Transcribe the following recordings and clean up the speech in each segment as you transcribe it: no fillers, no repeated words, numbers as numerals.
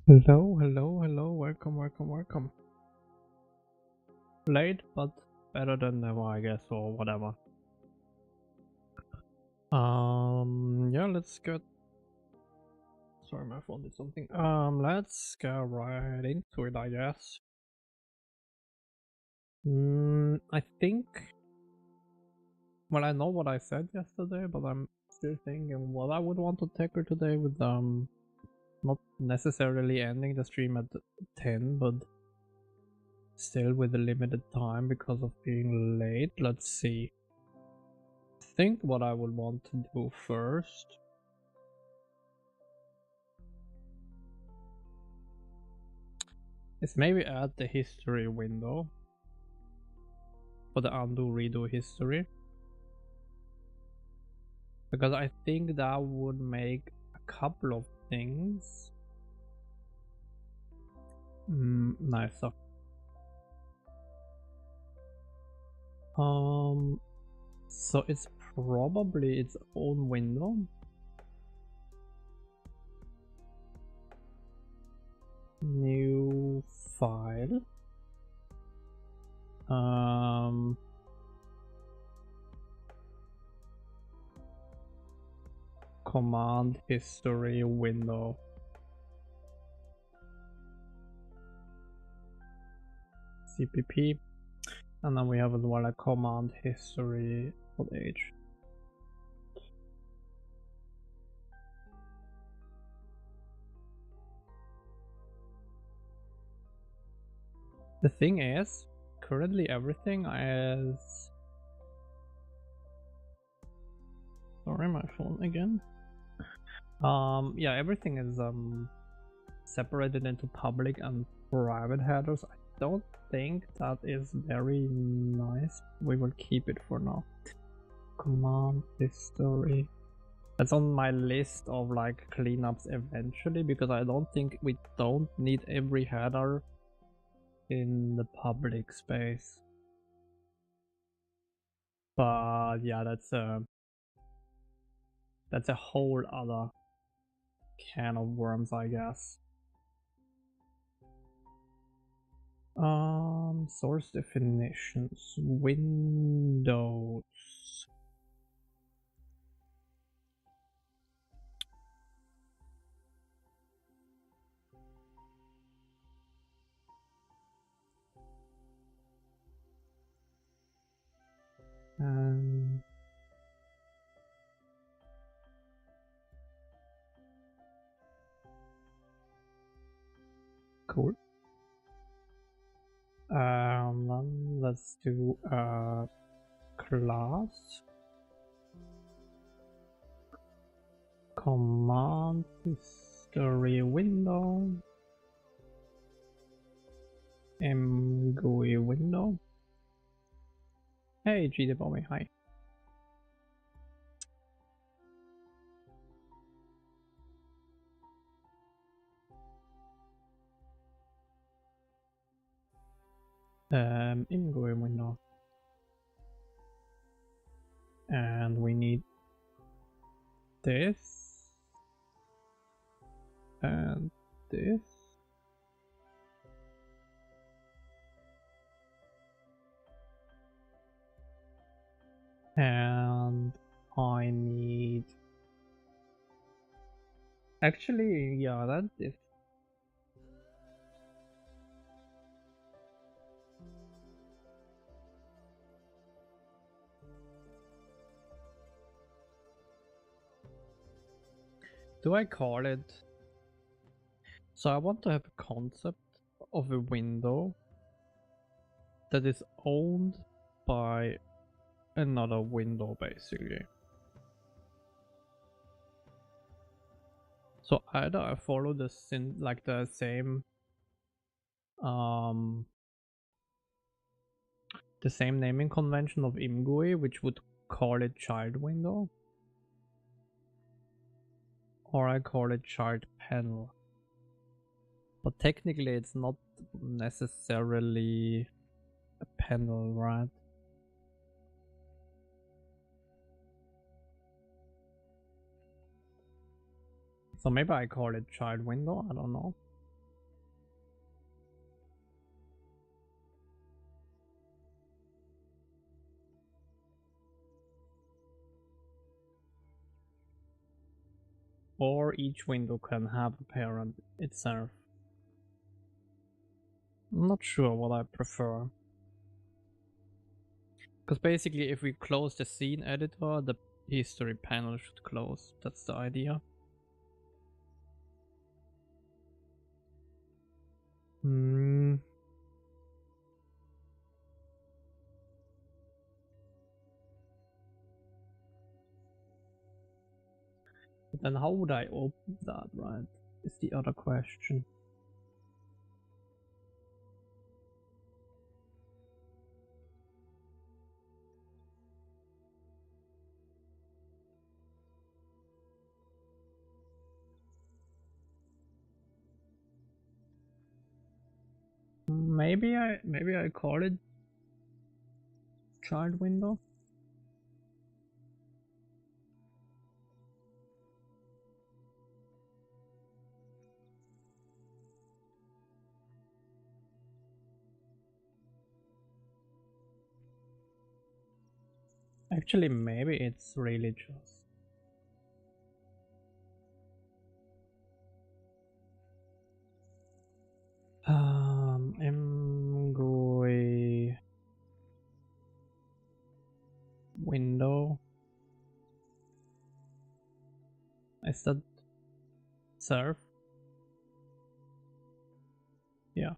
Hello, hello, hello, welcome, welcome, welcome. Late, but better than never, I guess, or whatever. Yeah, let's get. Sorry, my phone did something. Let's get right into it, I guess. I think. Well, I know what I said yesterday, but I'm still thinking what I would want to tackle today with not necessarily ending the stream at 10, but still with a limited time because of being late. Let's see. Think what I would want to do first is maybe add the history window for the undo redo history, because I think that would make a couple of things nicer. So it's probably its own window. New file. Command history window. CPP. And then we have as well a command history for H. The thing is, currently everything is... Sorry, my phone again. Yeah, everything is separated into public and private headers. I don't think that is very nice. We will keep it for now. Command history. That's on my list of like cleanups eventually, because I don't think we don't need every header in the public space. But yeah, that's a whole other can of worms, I guess. Source definitions, Windows. Cool. Then let's do a class. Command history window. MGUI window. Hey, GDBommy, hi. MGUI window. And we need this and this. And I need... Actually, yeah, that's it. Do I call it? So I want to have a concept of a window that is owned by another window, basically. So either I follow the same naming convention of MGUI, which would call it child window, or I call it child panel. But technically it's not necessarily a panel, right? So maybe I call it child window, I don't know. or each window can have a parent itself. I'm not sure what I prefer. Because basically if we close the scene editor, the history panel should close. That's the idea. Hmm. Then how would I open that, right? Is the other question. Maybe I call it child window. Actually, maybe it's really just MGUI window. Is that serve? Yeah.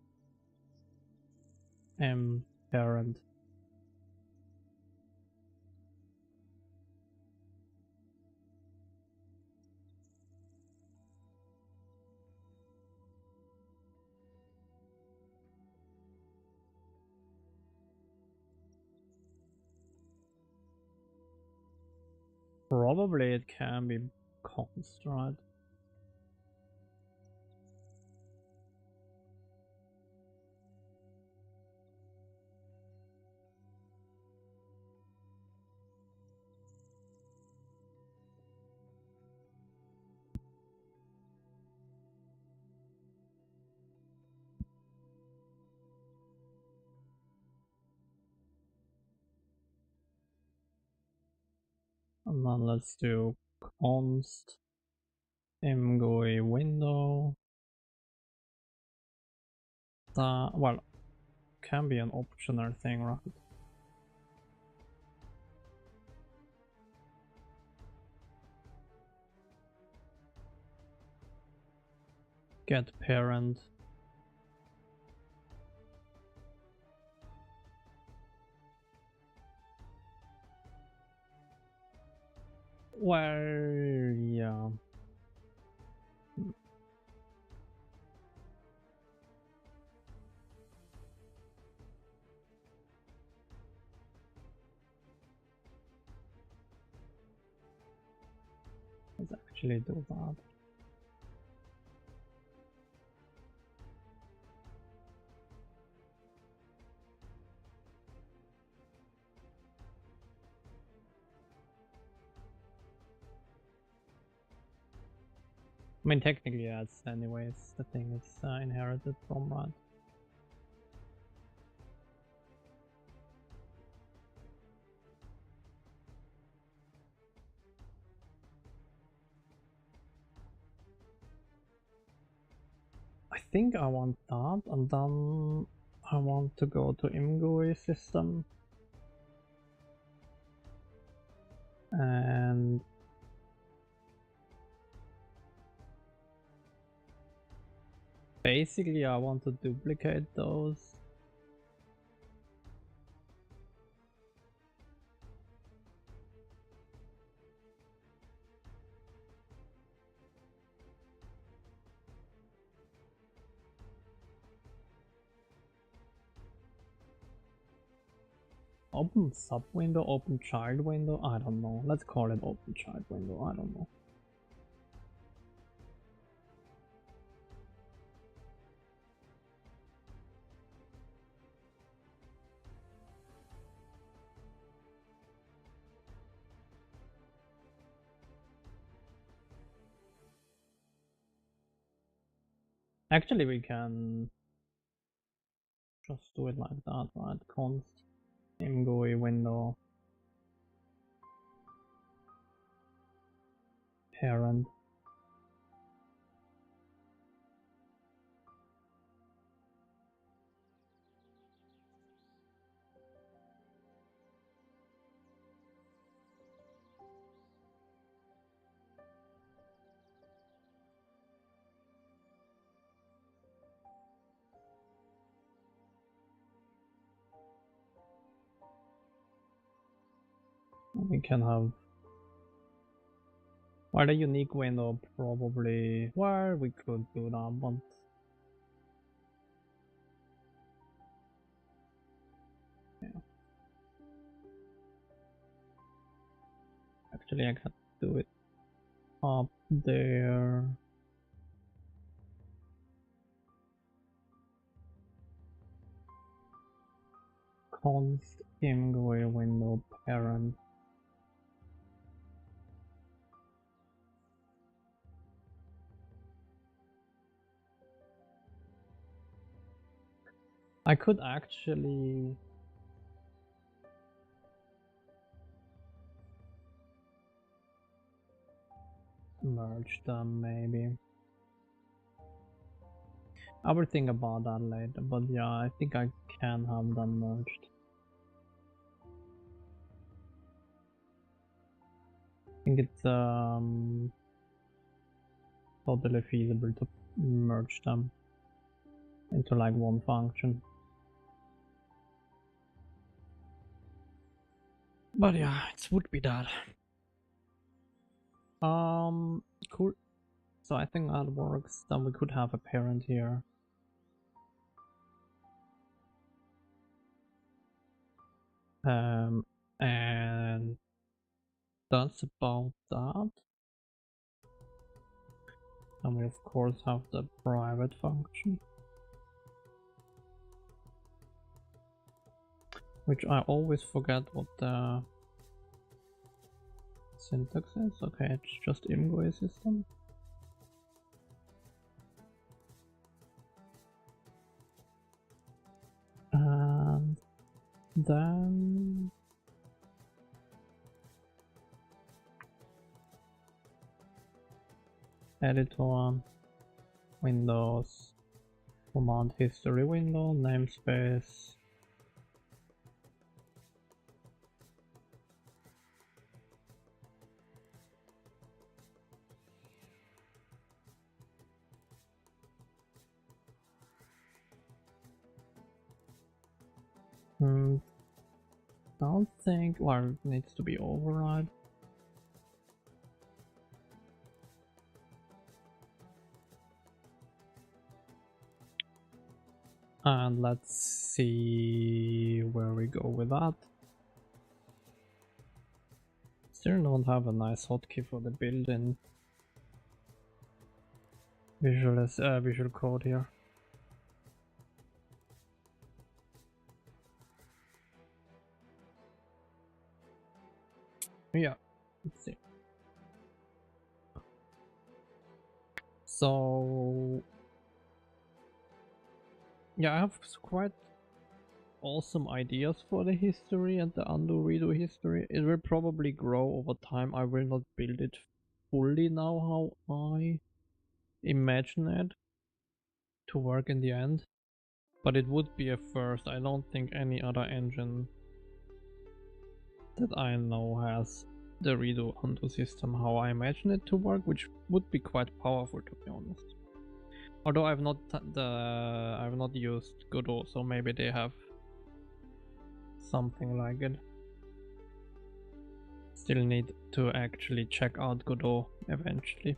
Parent. Probably it can be const, right? And then let's do const MGUI window. Well, can be an optional thing, right? Get parent. Well, yeah. Let's actually do that. I mean, technically, that's anyways the thing it's inherited from, right? I think I want that, and then I want to go to MGUI system and basically I want to duplicate those. Open sub window, open child window, I don't know. Let's call it open child window, I don't know. Actually, we can just do it like that, right? Const MGUI window parent. We can have, well, a unique window probably, well, we could do that, but yeah. Actually I can do it up there. Const img window parent. I could actually merge them maybe. I will think about that later, but yeah, I think I can have them merged. I think it's totally feasible to merge them into like one function. But yeah, it would be that. Cool. So I think that works. Then we could have a parent here. And that's about that. And we of course have the private function, which I always forget what the syntax is. Okay, it's just img system. And then editor, Windows, command history window, namespace. Don't think, well, it needs to be override. And let's see where we go with that. Still don't have a nice hotkey for the built-in visual code here. Yeah, let's see. So yeah, I have quite awesome ideas for the history and the undo redo history. It will probably grow over time. I will not build it fully now how I imagine it to work in the end, but it would be a first. I don't think any other engine that I know has the redo undo system how I imagine it to work, which would be quite powerful to be honest. Although I've not used Godot, so maybe they have something like it. Still need to actually check out Godot eventually.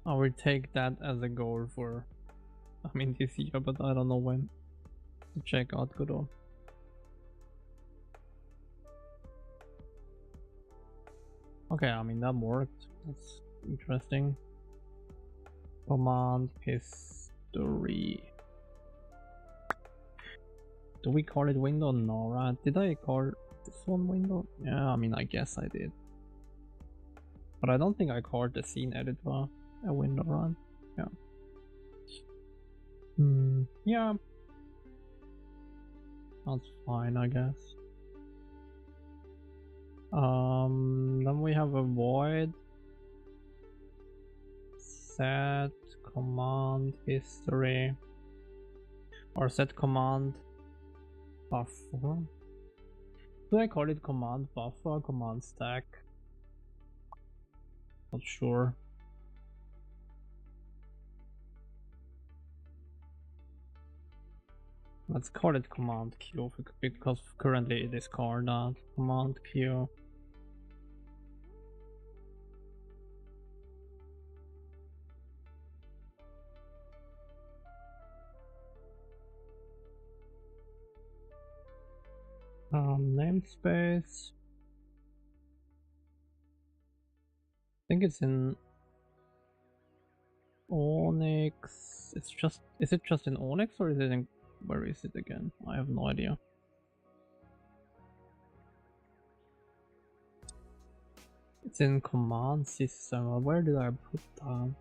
I will take that as a goal for, I mean, this year, but I don't know when to check out Godot. Okay, I mean, that worked. That's interesting. Command history. Do we call it window? No, right? Did I call this one window? Yeah, I mean, I guess I did. But I don't think I called the scene editor a window, right? Yeah. Yeah. That's fine, I guess. Then we have a void set command history or set command buffer. Do I call it command buffer, command stack? Not sure. Let's call it command Q because currently it is called that. Command Q. Namespace. I think it's in Onyx. It's just, is it just in Onyx or is it in, where is it again? I have no idea. It's in command system. Where did I put that?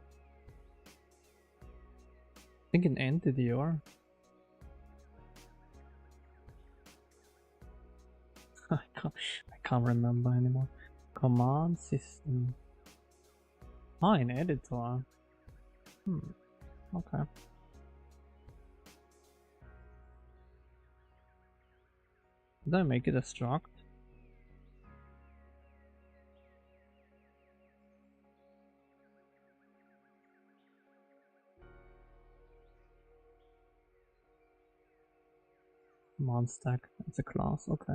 I think in entity or I can't remember anymore. Command system. Ah, in editor. Okay. Did I make it a struct? Command stack. It's a class. Okay.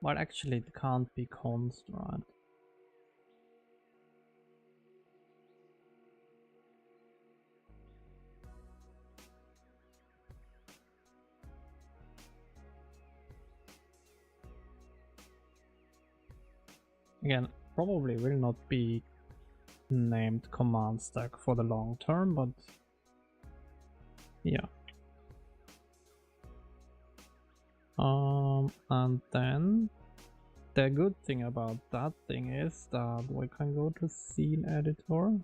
Well, actually, it can't be const, right? Again, probably will not be named command stack for the long term, but yeah. And then the good thing about that thing is that we can go to scene editor,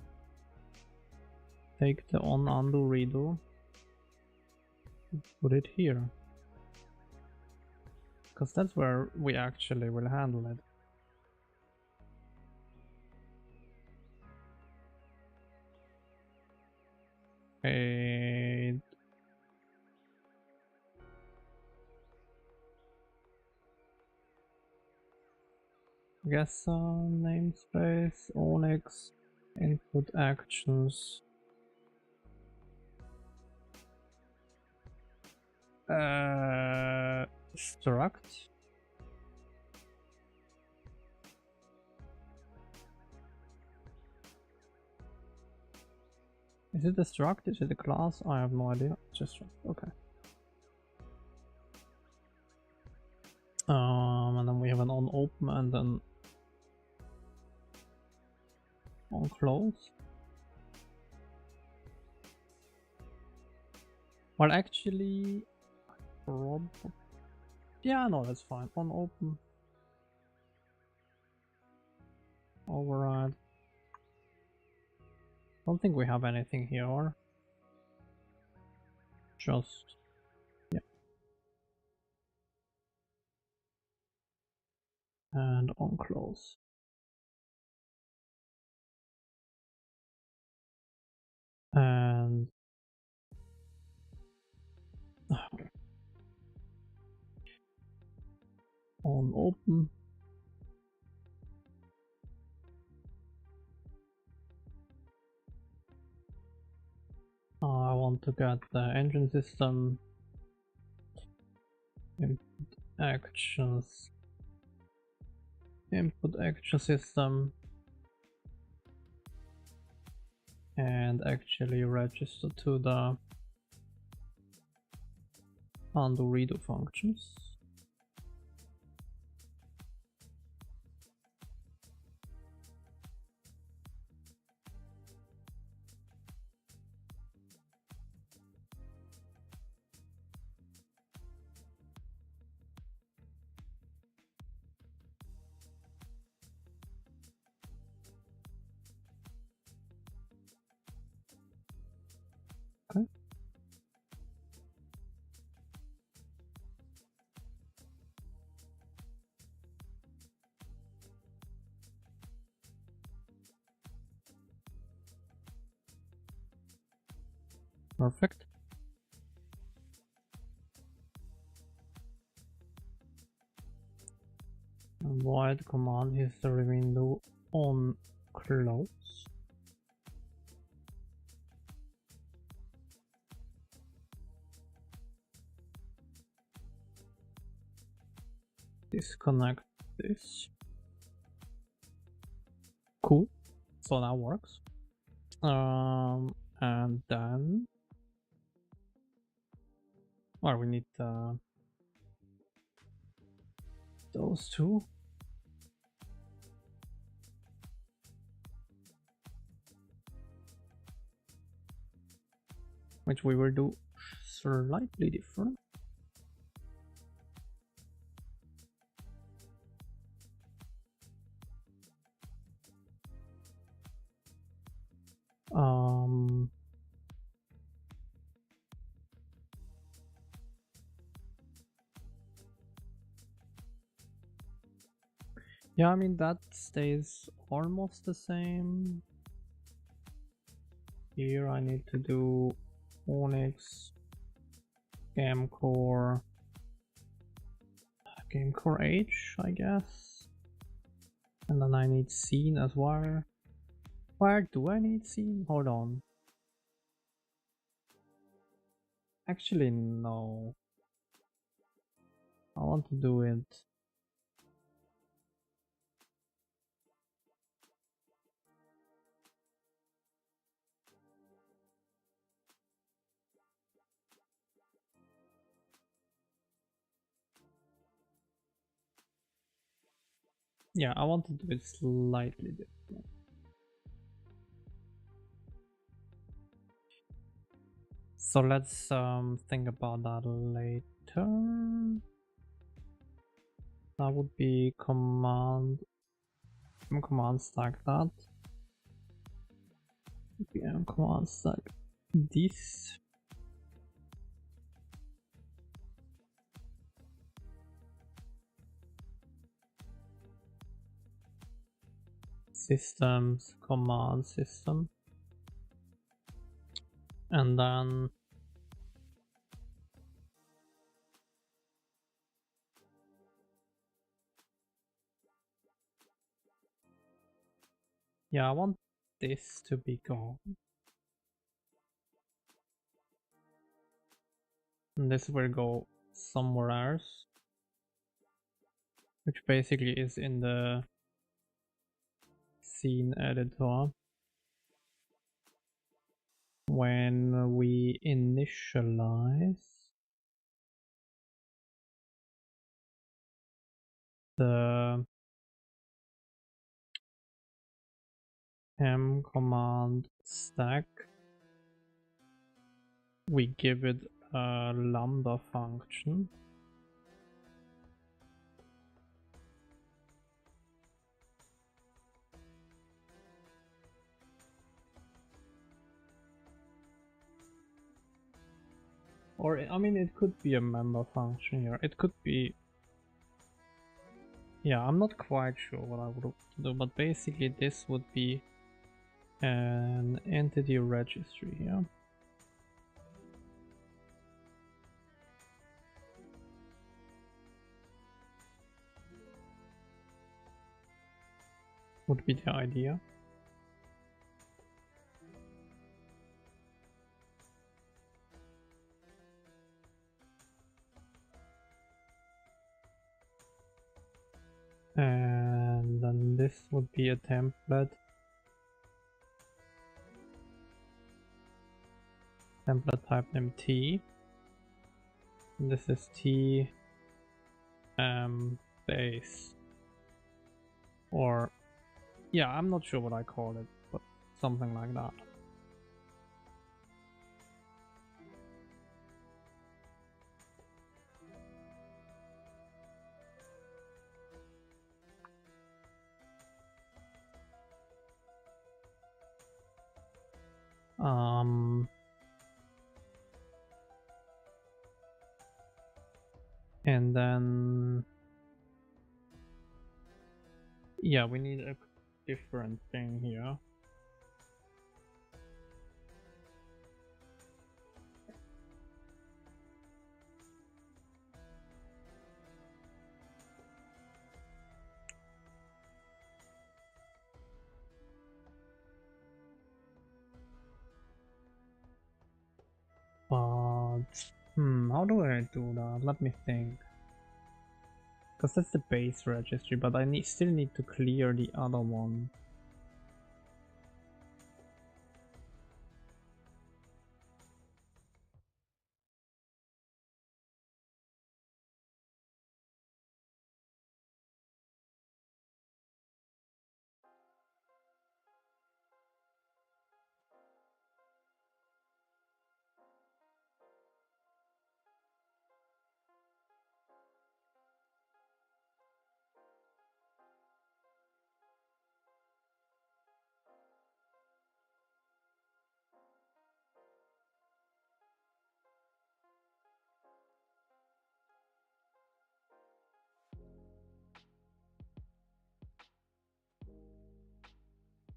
take the on undo redo, put it here, because that's where we actually will handle it. Okay. Guess namespace Onyx input actions. Struct. Is it a struct? Is it a class? I have no idea. It's just struct. Okay. And then we have an on open and then on close. Well, actually, yeah, no, that's fine. On open, override. Don't think we have anything here. Just, yeah. And on close. And on open. I want to get the engine system input actions, input action system, and actually register to the undo redo functions. Okay. Perfect. Void command history window on close. Disconnect this. Cool. So that works. And then, well, we need those two. Which we will do slightly different. Yeah, I mean that stays almost the same. Here I need to do Onyx, Gamecore H, I guess. And then I need scene as well. Where do I need scene? Hold on. Actually, no. I want to do it. Yeah, I want to do it slightly different. So let's think about that later. That would be command stack that. Command stack this. Systems command system. And then yeah, I want this to be gone. And this will go somewhere else. Which basically is in the scene editor. When we initialize the m command stack, we give it a lambda function. Or, I mean, it could be a member function here. It could be... Yeah, I'm not quite sure what I would do, but basically this would be an entity registry here. Would be the idea. And then this would be a template type name T. And this is T base. Or yeah, I'm not sure what I call it, but something like that. And then yeah, we need a different thing here. How do I do that? Let me think. Because that's the base registry, but I still need to clear the other one.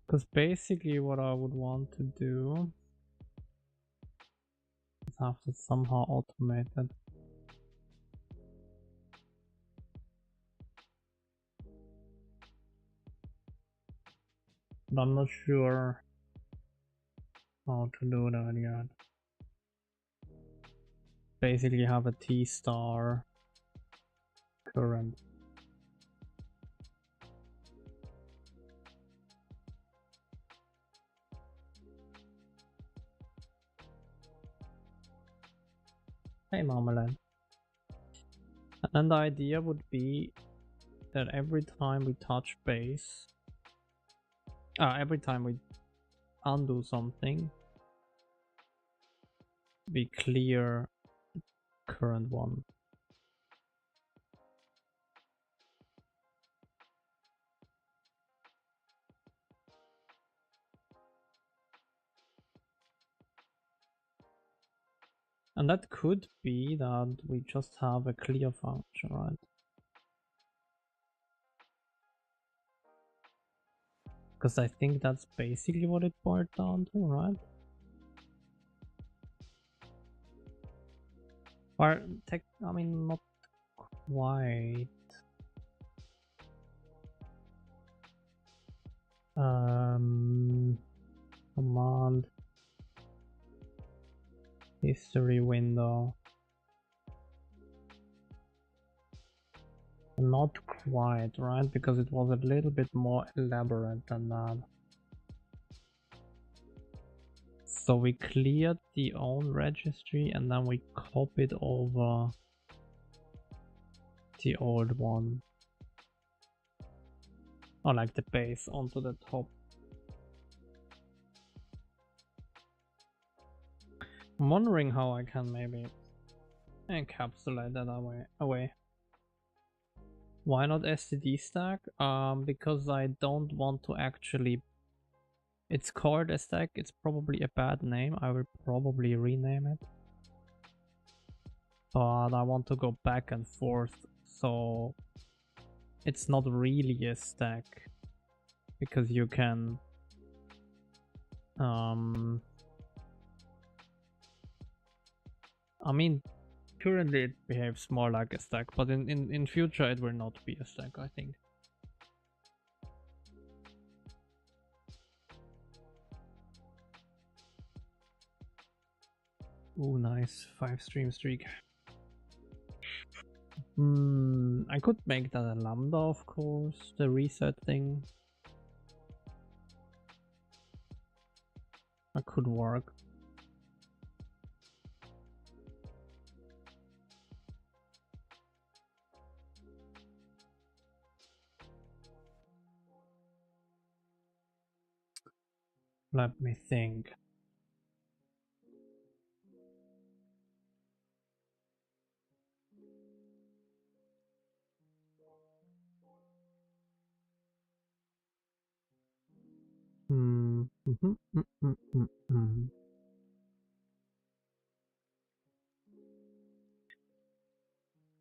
Because basically what I would want to do is have to somehow automate it. But I'm not sure how to do that yet. Basically have a T star current. Hey Marmalade. And then the idea would be that every time we touch base, every time we undo something, we clear current one. And that could be that we just have a clear function, right? Because I think that's basically what it boiled down to, right? Or I mean, not quite. Command history window. Not quite, right? Because it was a little bit more elaborate than that. So we cleared the own registry and then we copied over the old one. Or like the base onto the top. I'm wondering how I can maybe encapsulate that away. Why not STD stack? Because I don't want to actually. It's called a stack. It's probably a bad name. I will probably rename it. But I want to go back and forth, so it's not really a stack because you can. I mean, currently it behaves more like a stack, but in future it will not be a stack, I think. Oh, nice. 5 stream streak. I could make that a lambda, of course, the reset thing. That could work. Let me think.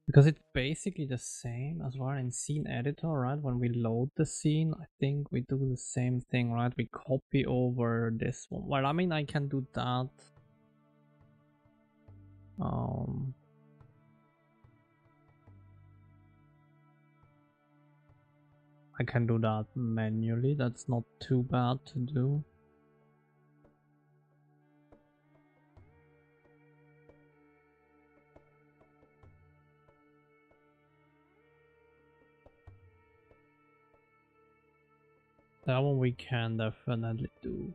Because it's basically the same as well in scene editor, right? When we load the scene, I think we do the same thing, right? We copy over this one. Well, I mean, I can do that. I can do that manually. That's not too bad to do. That one we can definitely do.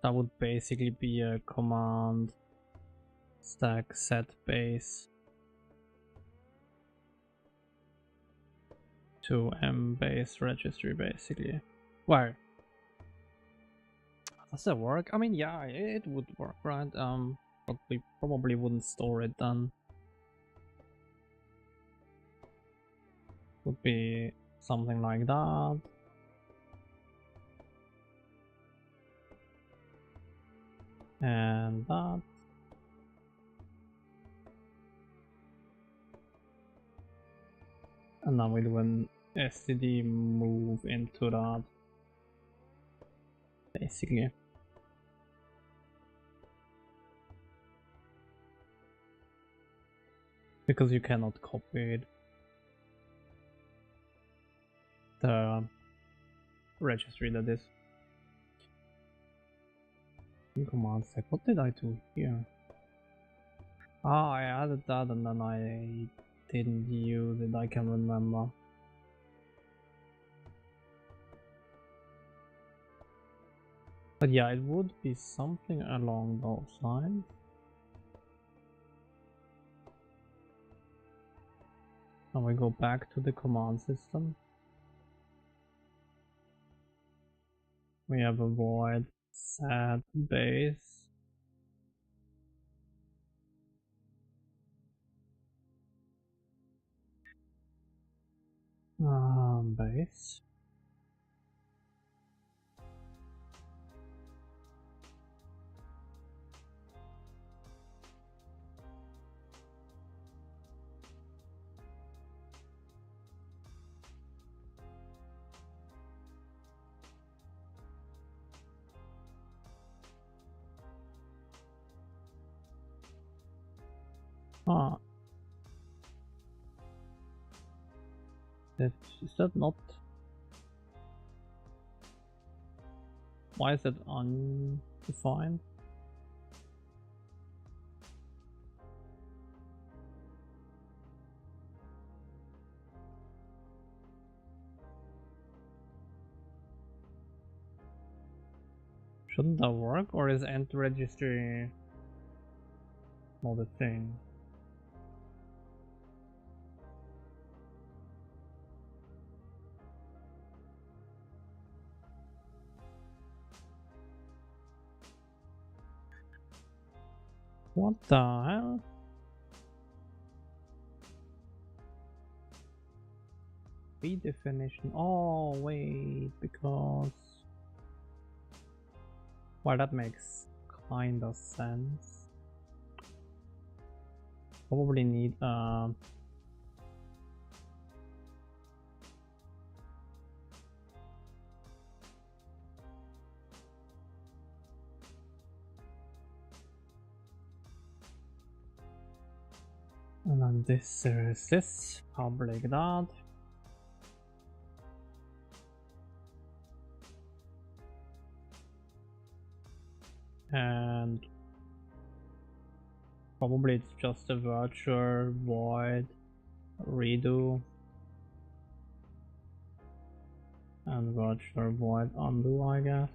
That would basically be a command stack set base to M base registry basically. Where? Does that work? I mean, yeah, it would work, right? But we probably wouldn't store it then. Would be something like that. And that. And now we do an std move into that. Basically. Because you cannot copy it. The registry, that is. Command stack. What did I do here? Ah, I added that and then I didn't use it, I can remember. But yeah, it would be something along those lines. And we go back to the command system. We have a void set base. Base. Ah. Is that not? Why is it undefined? Shouldn't that work, or is end registry not a thing? What the hell? Redefinition. Oh wait, because well, that makes kind of sense. Probably need and then this is this public that. And probably it's just a virtual void redo and virtual void undo, I guess.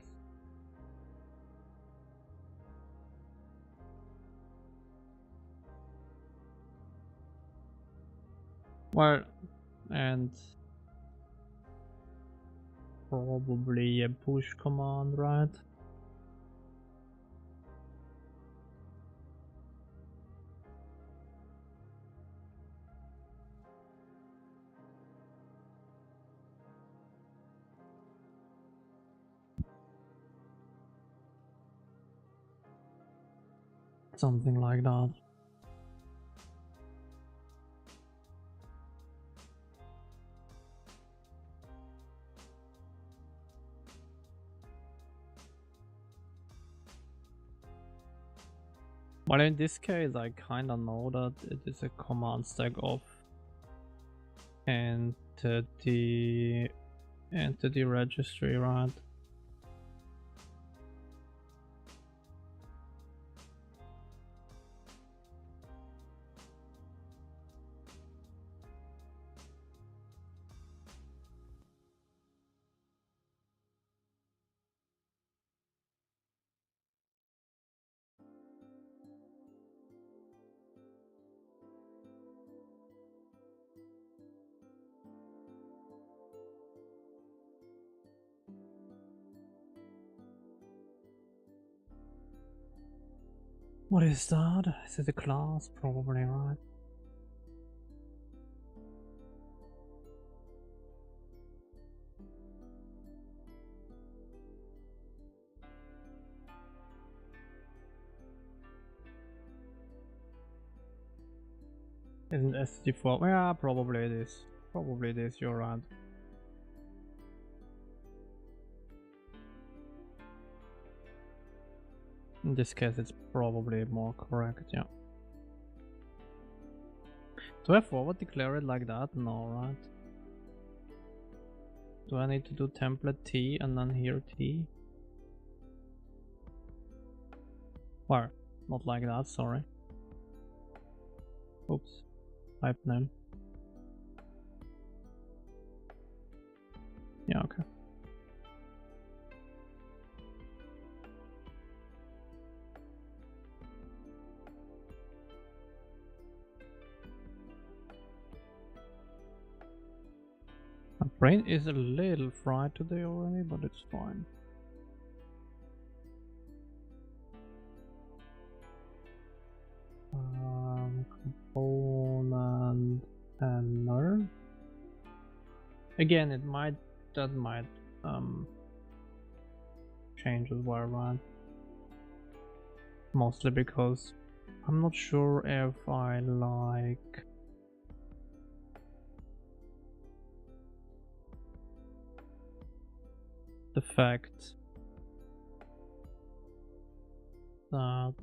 Well, and probably a push command, right? Something like that. But in this case, I kinda know that it is a command stack of entity registry, right? What is that? Is it a class? Probably, right? Isn't SG4? Yeah, probably it is. Probably it is, you're right. In this case, it's probably more correct, yeah. Do I forward declare it like that? No, right? Do I need to do template T and then here T? Or, not like that, sorry. Oops. Type name. Yeah, okay. My brain is a little fried today already, but it's fine. Component handler. Again, that might change as well, right? Mostly because I'm not sure if I like the fact that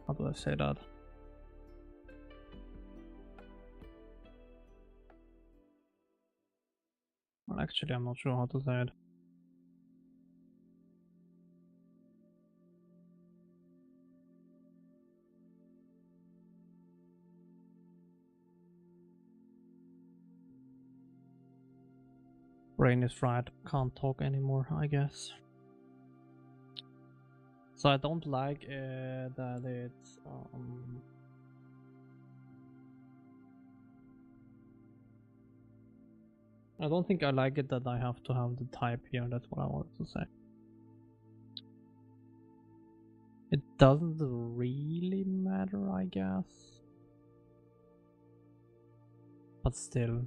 how do I say that? Well, actually, I'm not sure how to say it. Brain is fried, can't talk anymore, I guess. So I don't like that it's I don't think I like it that I have to have the type here, that's what I wanted to say. It doesn't really matter, I guess. But still.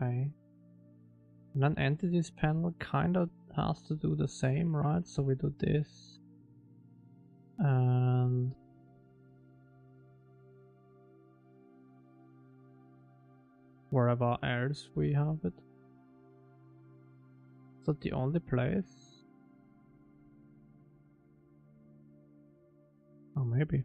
Okay. And then entities panel kind of has to do the same, right? So we do this. And wherever else we have it. Is that the only place? Oh, maybe.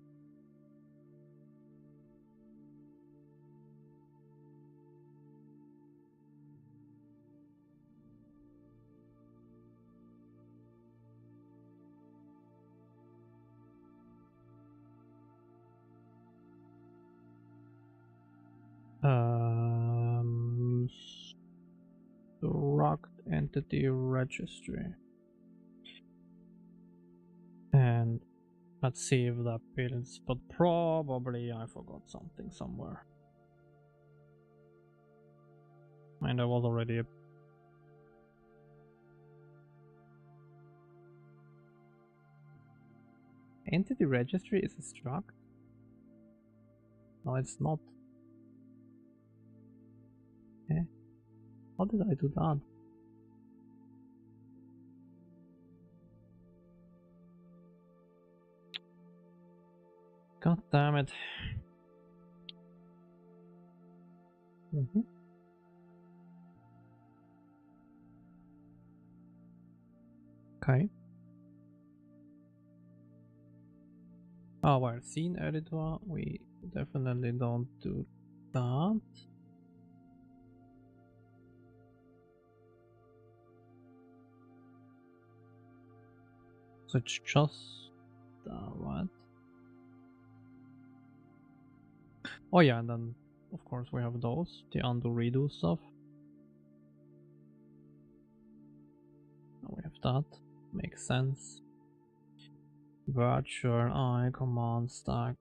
Struct entity registry. And let's see if that builds, but probably I forgot something somewhere. And there was already a entity registry is a struct? No, it's not. Eh? How did I do that? God damn it. Okay. Oh, well, scene editor, we definitely don't do that. So it's just that, right? Oh yeah, and then of course we have those, the undo redo stuff. that. Makes sense. Virtual I command stack.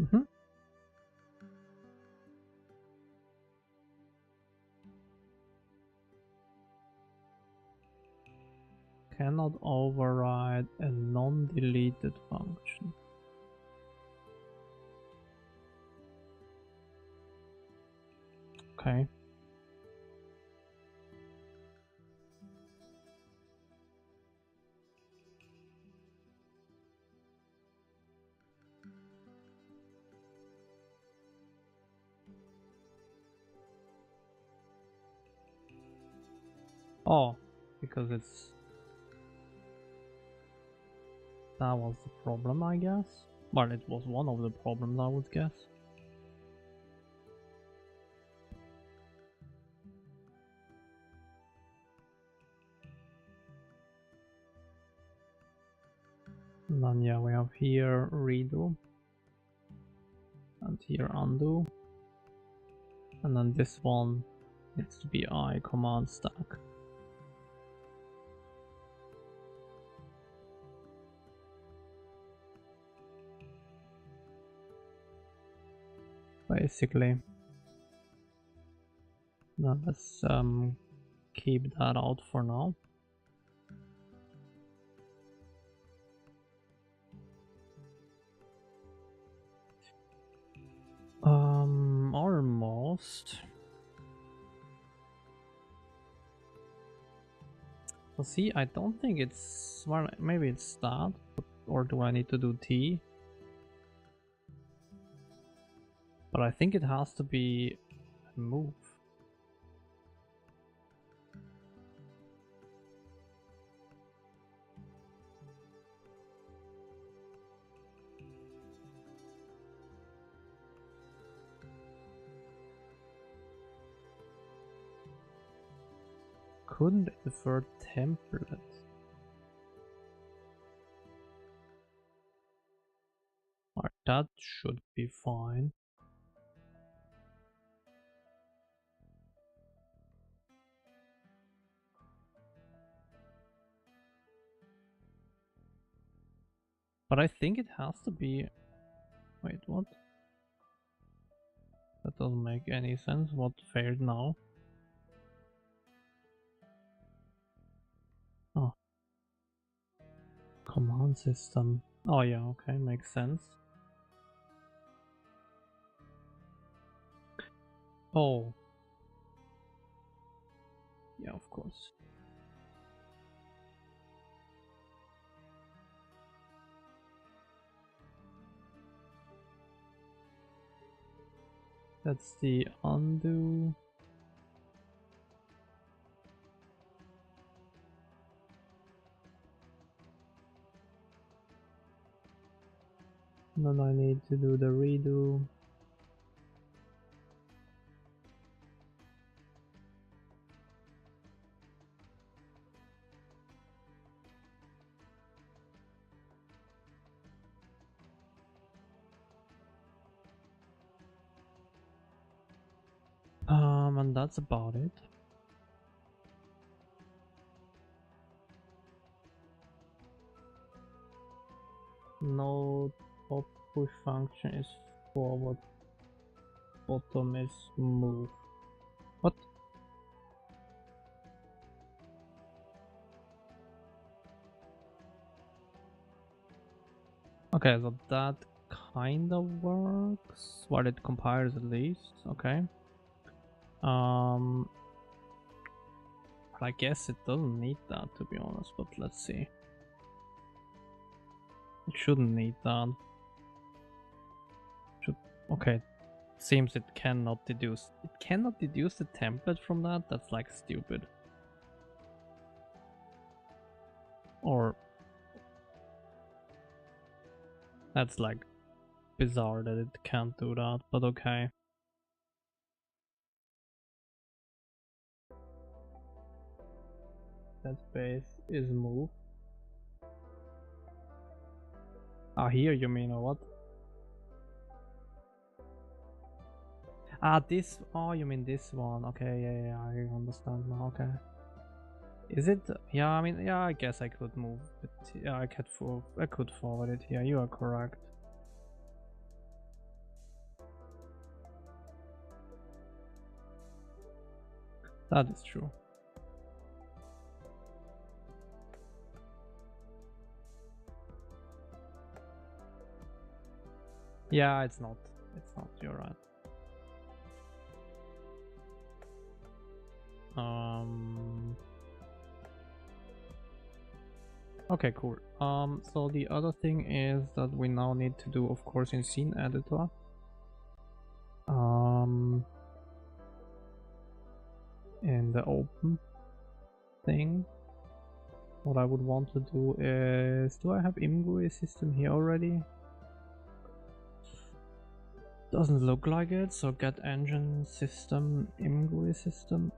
Mhm. Cannot override a non-deleted function. Okay. Oh, because that was the problem, I guess. Well, it was one of the problems, I would guess. And then yeah, we have here redo and here undo, and then this one needs to be I command stack. Basically. Now let's keep that out for now. Almost. Well, see, I don't think it's, well, maybe it's that, or do I need to do T? But I think it has to be a move. Couldn't defer template. Alright, that should be fine. But I think it has to be... Wait, what? That doesn't make any sense. What failed now? Oh. Command system. Oh yeah, okay, makes sense. Oh. Yeah, of course. That's the undo. And then I need to do the redo. And that's about it. No top push function is forward, bottom is move. What? Okay, so that kind of works. Well, it compiles at least. Okay. I guess it doesn't need that, to be honest, but let's see. It shouldn't need that. Okay. Seems it cannot deduce. It cannot deduce the template from that? That's like stupid. Or that's like bizarre that it can't do that, but okay. That base is move. Ah, here you mean, or what? Ah, this. Oh, you mean this one? Okay, yeah, I understand now. Okay. Is it? Yeah, I mean, yeah, I guess I could move it. Yeah, I could forward it here. You are correct. That is true. Yeah, it's not. It's not. You're right. Okay, cool. So the other thing is that we now need to do, of course, in scene editor. In the open thing, what I would want to do is, do I have ImGUI system here already? Doesn't look like it, so get engine system, ImGUI system.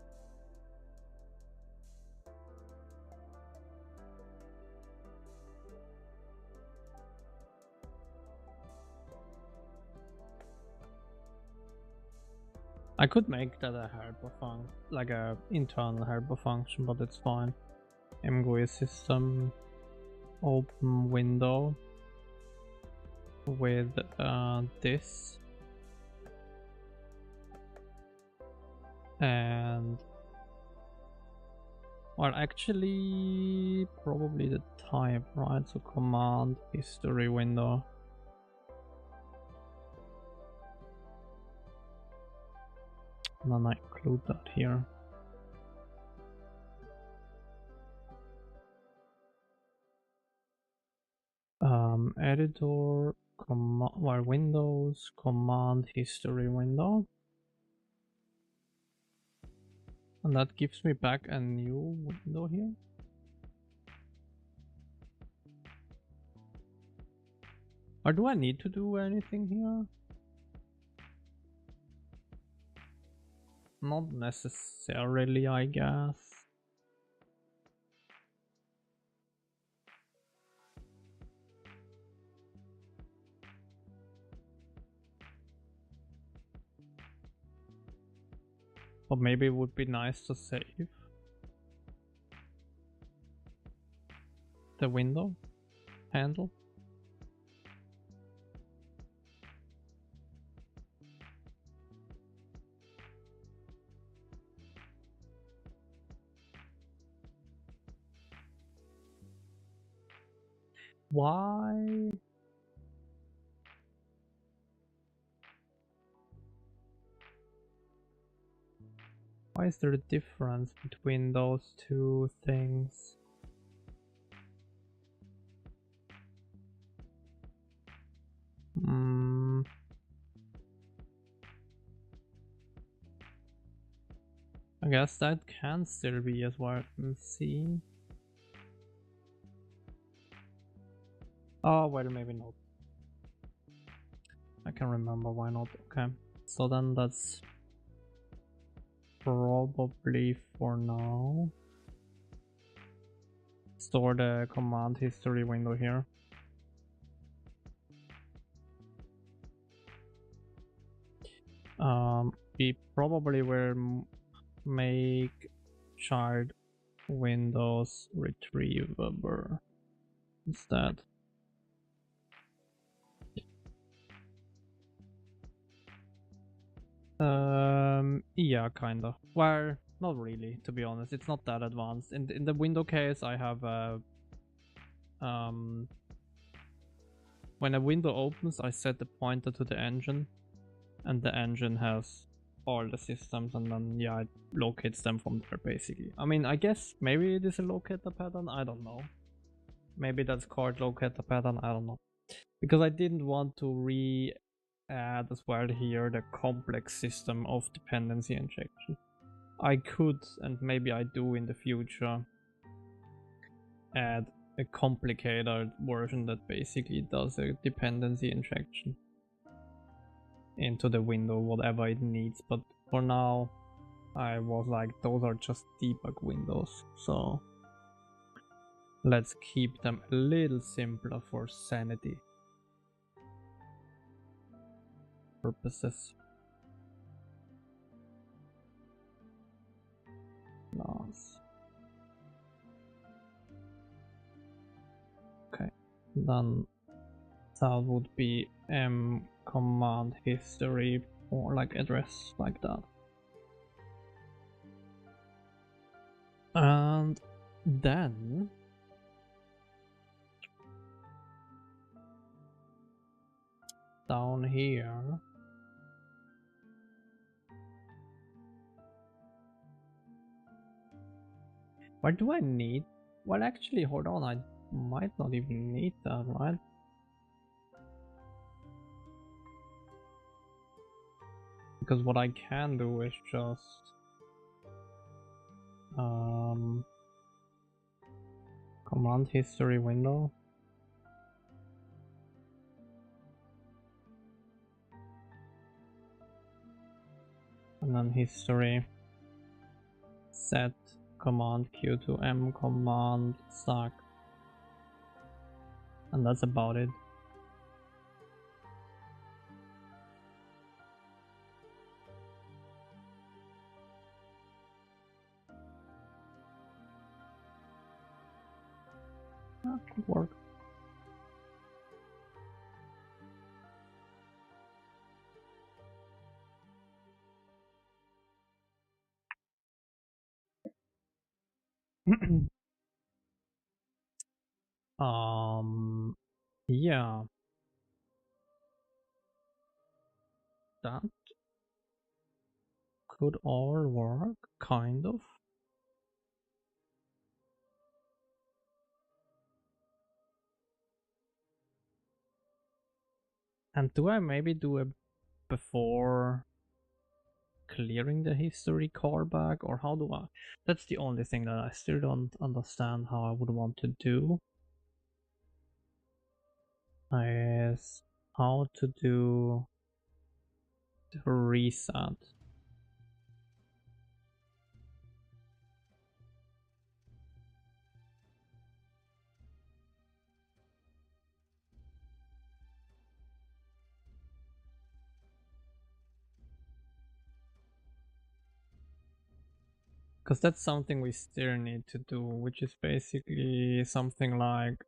I could make that a helper function, like a internal helper function, but it's fine. ImGUI system, open window with this, and well, actually probably the type, right? So command history window. And then I include that here. Editor, Windows, command history window. And that gives me back a new window here. Or do I need to do anything here? Not necessarily, I guess. But maybe it would be nice to save the window handle. Why? Why is there a difference between those two things? I guess that can still be as well. Let's see. Oh, well, maybe not. I can remember why not. Okay, so then that's probably for now. Store the command history window here. We probably will make child windows retrievable instead. Yeah, kinda. Well, not really, to be honest. It's not that advanced. In the window case, I have when a window opens, I set the pointer to the engine, and the engine has all the systems, and then yeah, it locates them from there basically. I mean, I guess maybe it is a locator pattern. I don't know. Maybe that's called locator pattern. I don't know, because I didn't want to add as well here the complex system of dependency injection. I could, and maybe I do in the future, add a complicated version that basically does a dependency injection into the window, whatever it needs. But for now, I was like, those are just debug windows, so let's keep them a little simpler for sanity. purposes. Nice. Okay, then that would be command history or like address like that. And then down here where do I need? Well, actually, hold on, I might not even need that, right? Because what I can do is just command history window. And then history set command q to m command stack. And that's about it. That could work. Yeah, that could all work, kind of. And do I maybe do it before clearing the history callback, or how do I? That's the only thing that I still don't understand how I would want to do. Is how to do the reset. Because that's something we still need to do, which is basically something like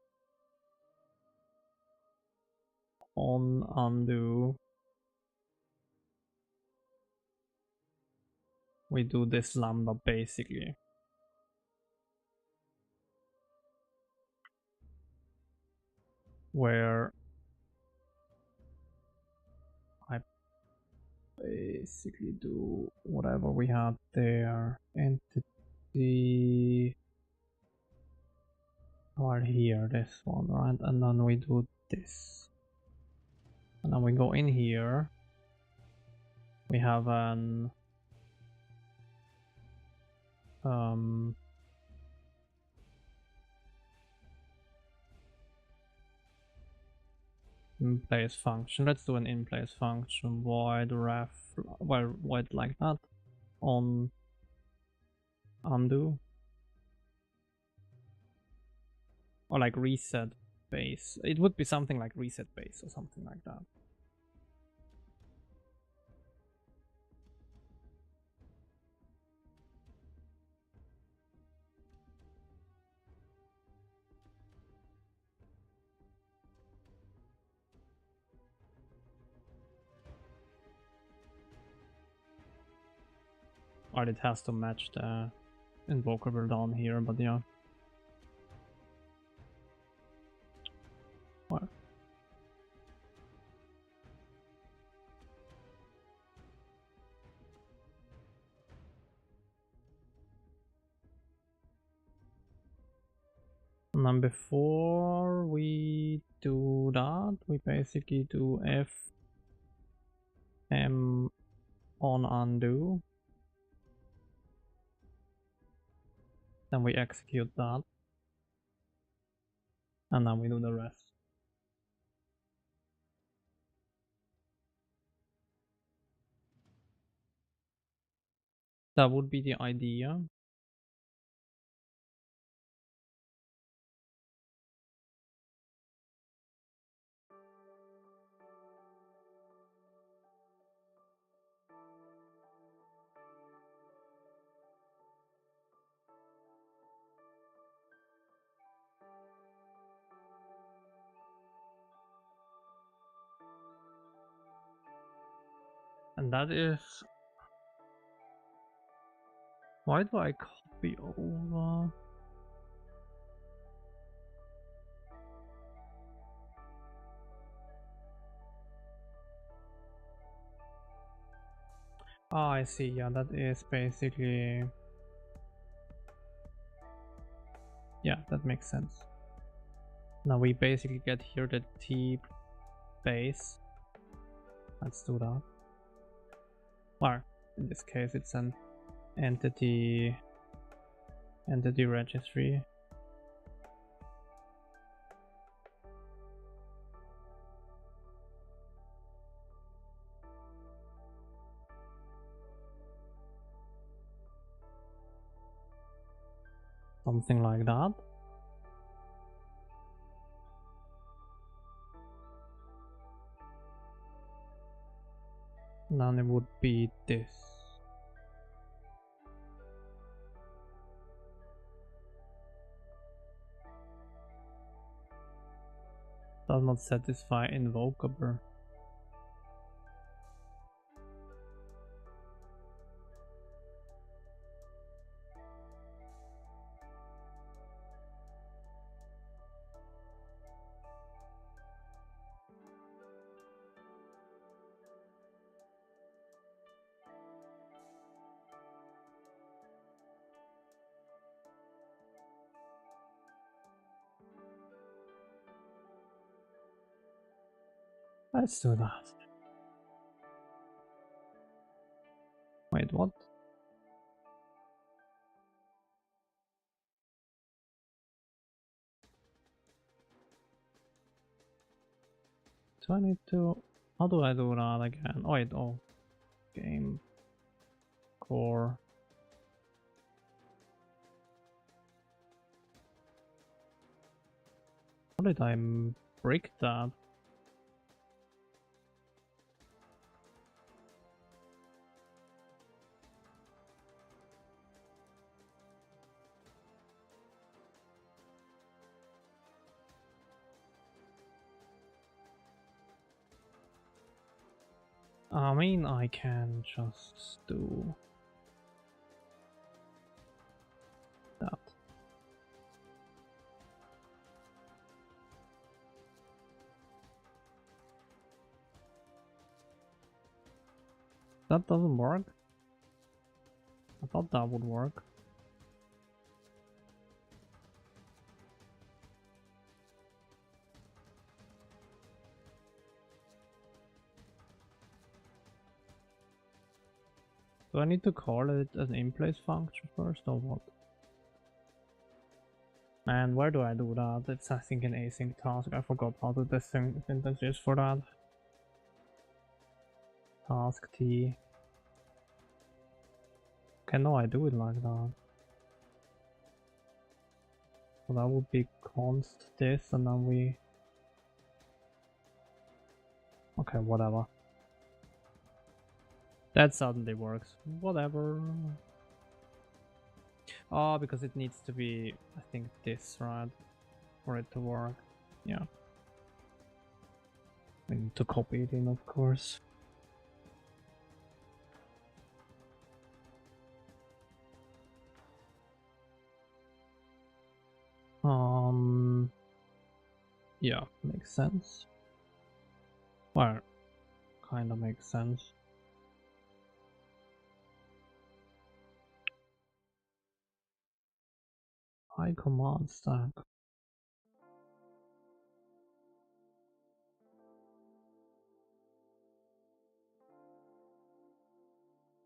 on undo. We do this lambda basically. Where I basically do whatever we had there. Entity or here, this one, right? And then we do this. And then we go in here. We have an in place function. Let's do an in place function void ref, well, void like that on undo, or like reset base. It would be something like reset base or something like that. Or it has to match the invocable down here, but yeah. What? And then before we do that, we basically do f m on undo. Then we execute that. And then we do the rest. That would be the idea. And that is... Why do I copy over? Oh, I see. Yeah, that is basically... Yeah, that makes sense. Now we basically get here the T base. Let's do that. Or in this case, it's an entity registry. Something like that. Then it would be this. Does not satisfy invocable. Let's do that. Wait, what? Do I need to... How do I do that again? Oh wait, oh. Game. Core. How did I break that? I mean, I can just do that. That doesn't work? I thought that would work. Do I need to call it an in-place function first or what? And where do I do that? It's I think an async task. I forgot how the syntax is for that. Task T. Okay, no, I do it like that. So that would be const this and then we... Okay, whatever. That suddenly works. Whatever. Oh, because it needs to be, I think, this, right? For it to work. Yeah. We need to copy it in, of course. Yeah, makes sense. Well, kinda makes sense. High command stack.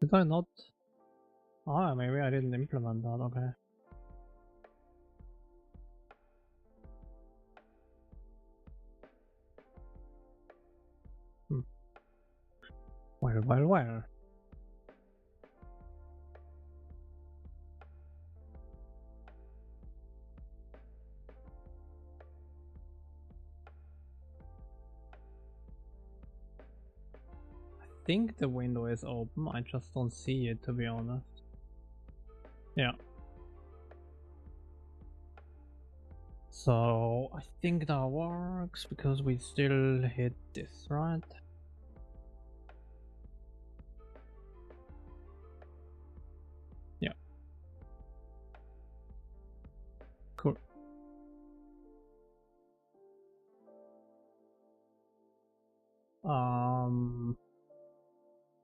Did I not? Ah, maybe I didn't implement that, okay. Well. I think the window is open, I just don't see it, to be honest. Yeah. So I think that works because we still hit this, right?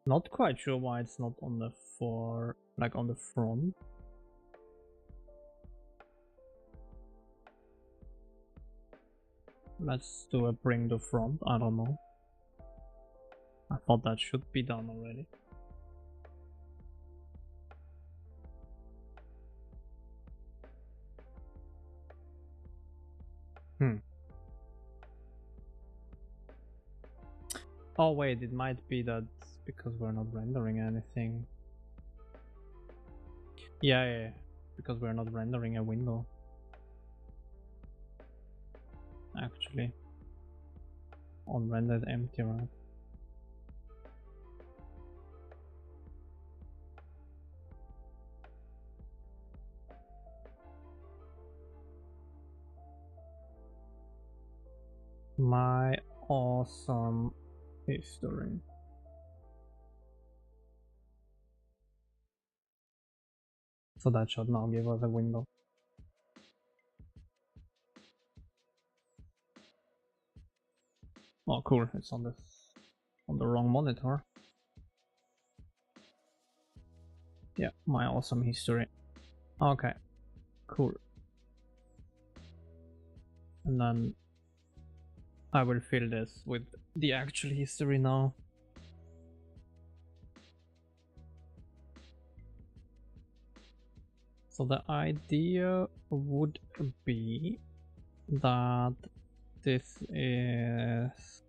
Not quite sure why it's not on the like on the front. Let's do a bring to front, I don't know. I thought that should be done already. Oh wait, it might be that because we're not rendering anything. Yeah, because we're not rendering a window. Actually, on render is empty, right? My awesome history. So that should now give us a window. Oh cool, it's on the wrong monitor. Yeah, my awesome history. Okay, cool. And then I will fill this with the actual history now. So the idea would be that this is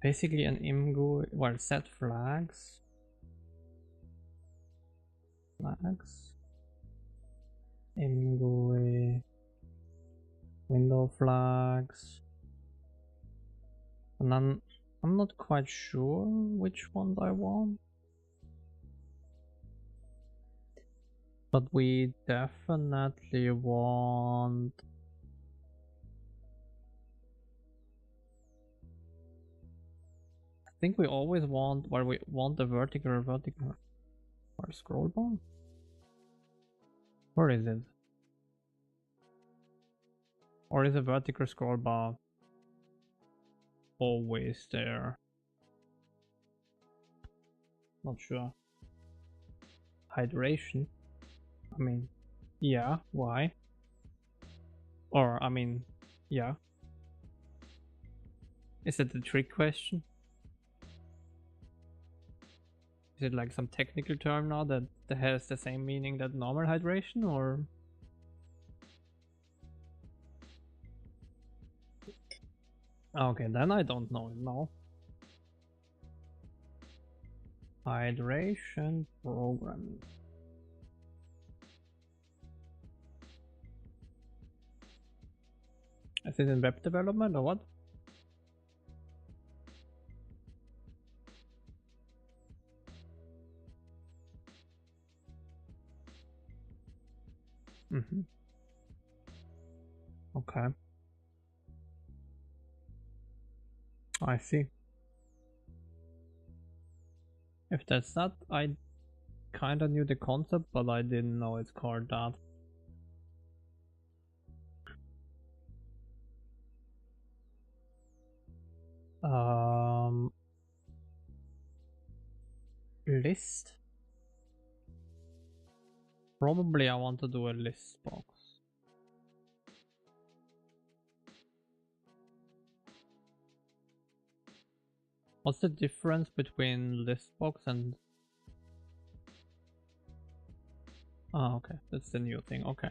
basically an imgo, well, set flags, imgo, window flags, and then I'm not quite sure which ones I want, but we definitely want I think we always want, well, we want the vertical or scroll bar. Where is it? Or is a vertical scroll bar always there? Not sure. Hydration? I mean, yeah, why? Or, I mean, yeah. Is it a trick question? Is it like some technical term now that has the same meaning that normal hydration, or? Okay, then I don't know it now. Hydration programming. Is it in web development or what? Mm-hmm. Okay. I see. If that's that, I kinda knew the concept, but I didn't know it's called that. List? Probably I want to do a list box. What's the difference between list box and... Oh, okay, that's the new thing, okay.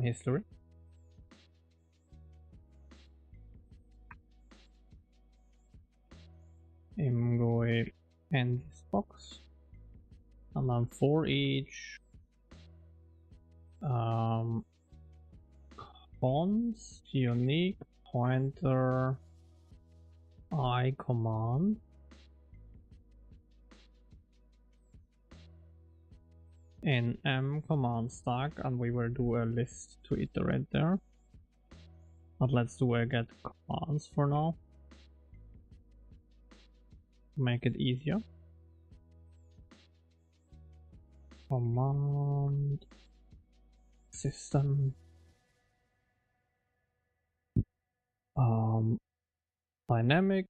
History. I'm going to end this box. And then for each fonts, unique pointer I command in M command stack, and we will do a list to iterate there. But let's do a get commands for now. Make it easier. Command system dynamic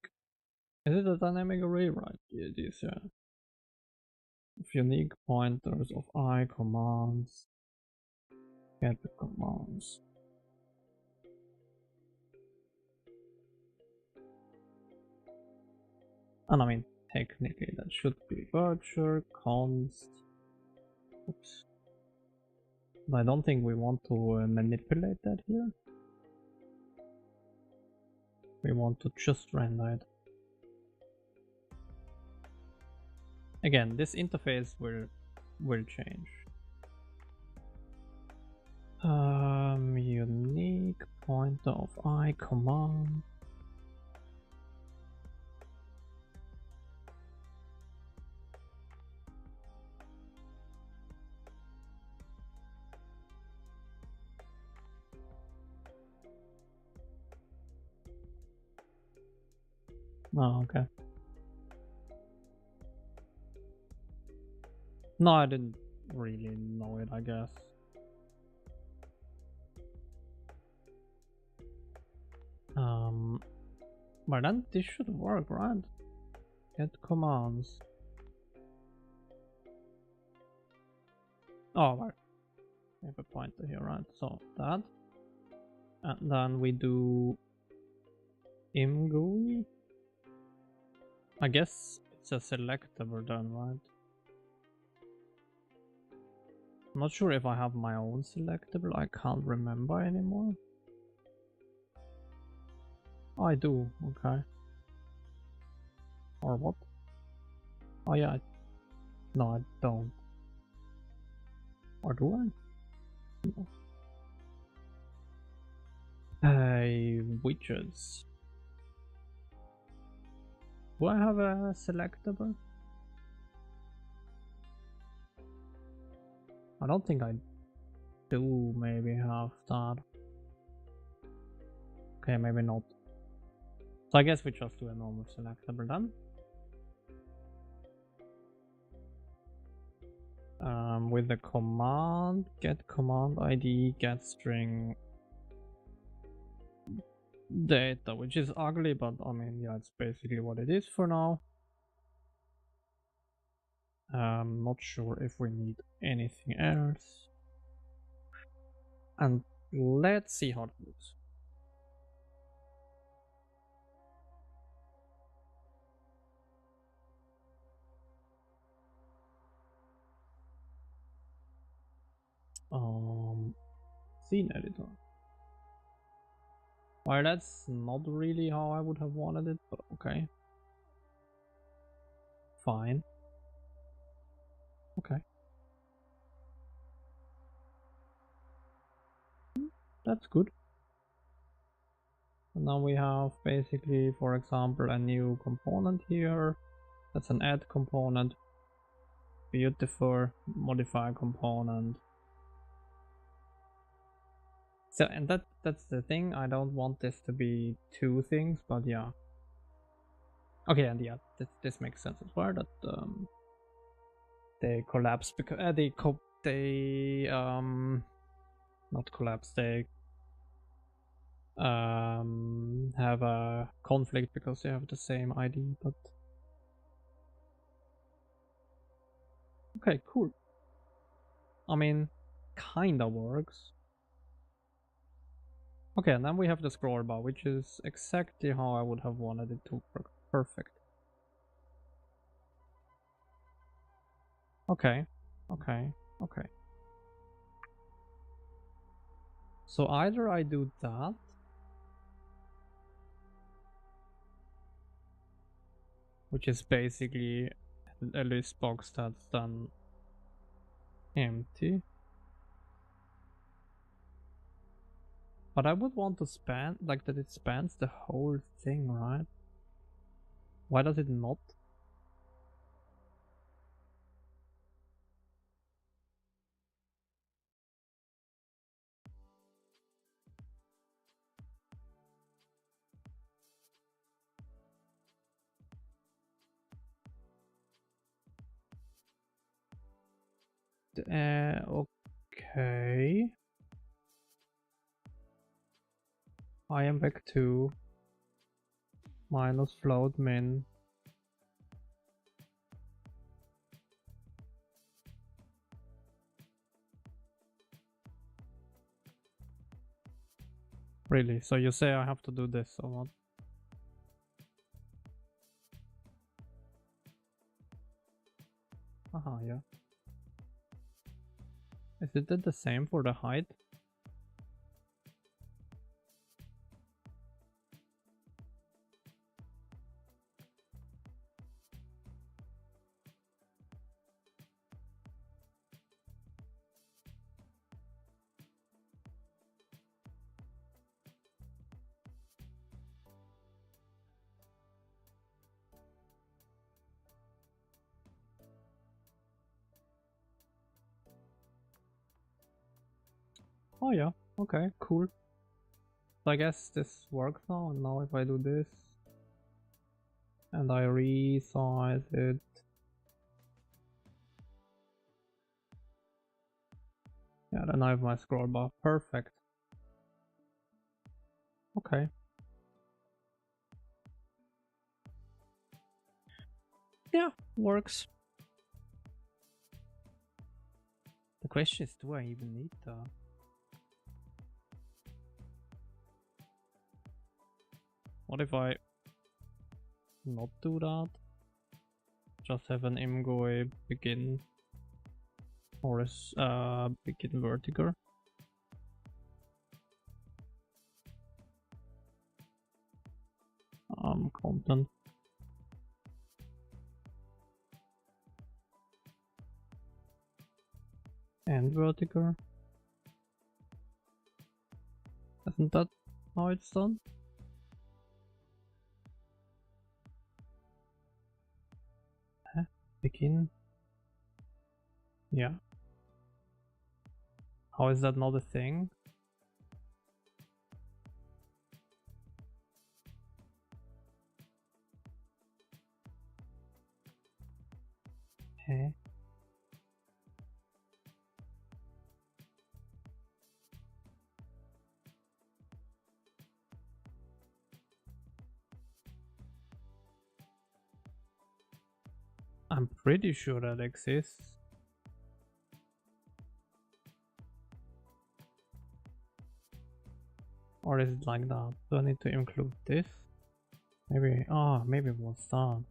Is it a dynamic array? Right, it is, yeah. Of unique pointers of I commands. Get the commands. And I mean, technically that should be virtual const. Oops. But I don't think we want to manipulate that here. We want to just render it. Again, this interface will change. Unique pointer of I command. Oh, okay. No, I didn't really know it, I guess. But then this should work, right? Get commands. Oh, right. We have a pointer here, right? So that. And then we do imgui. I guess it's a selectable then, right? I'm not sure if I have my own selectable. I can't remember anymore. Oh, I do. Okay. Or what? Oh yeah. No, I don't. Or do I? No. Widgets. Do I have a selectable? I don't think I do maybe have that. Okay, maybe not. So I guess we just do a normal selectable then. With the command get command ID get string data, which is ugly, but I mean, yeah, it's basically what it is for now. Not sure if we need anything else. And let's see how it looks. Scene editor. Well, that's not really how I would have wanted it, but okay. Fine. Okay. That's good. And now we have basically, for example, a new component here. That's an add component. Beautiful. Modify component. So, and that's the thing. I don't want this to be two things, but yeah. Okay, and yeah, this makes sense as well. That they collapse because they not collapse. They have a conflict because they have the same ID. But okay, cool. I mean, kinda works. Okay, and then we have the scroll bar, which is exactly how I would have wanted it to work. Perfect. Okay, okay, okay. So either I do that, which is basically a list box that's then empty. But I would want to span, like that it spans the whole thing, right? Why does it not? Okay. I am back to minus float min. Really? So you say I have to do this or what? Yeah. Is it the same for the height? Oh yeah, okay, cool. So I guess this works now, and now if I do this and I resize it, yeah, then I have my scroll bar. Perfect. Okay. Yeah, works. The question is, do I even need that? What if I not do that? Just have an imgui begin or a begin vertical. Content. And vertical. Isn't that how it's done? Huh? Begin. Yeah. How is that not a thing? Huh? I'm pretty sure that exists. Or is it like that? Do I need to include this? Maybe, maybe it was that.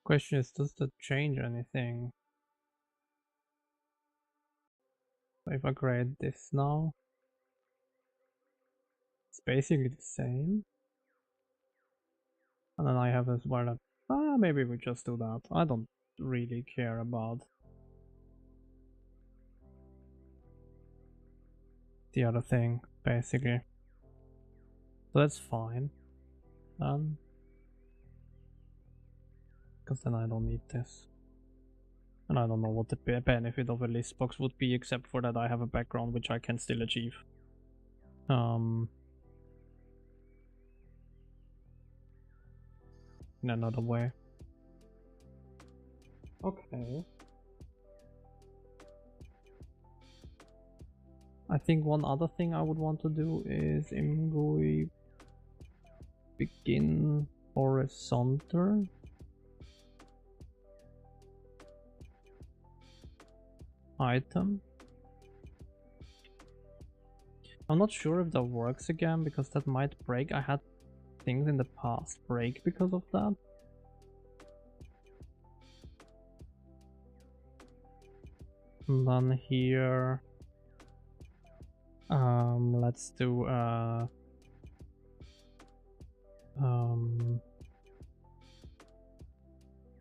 Question is, does that change anything? So if I create this now, it's basically the same. And then I have as well that, maybe we just do that. I don't really care about the other thing, basically. So that's fine. Because then I don't need this. And I don't know what the benefit of a list box would be, except for that I have a background which I can still achieve. In another way. Okay. I think one other thing I would want to do is imgui begin horizontal. Item. I'm not sure if that works again because that might break. I had things in the past break because of that. And then here, let's do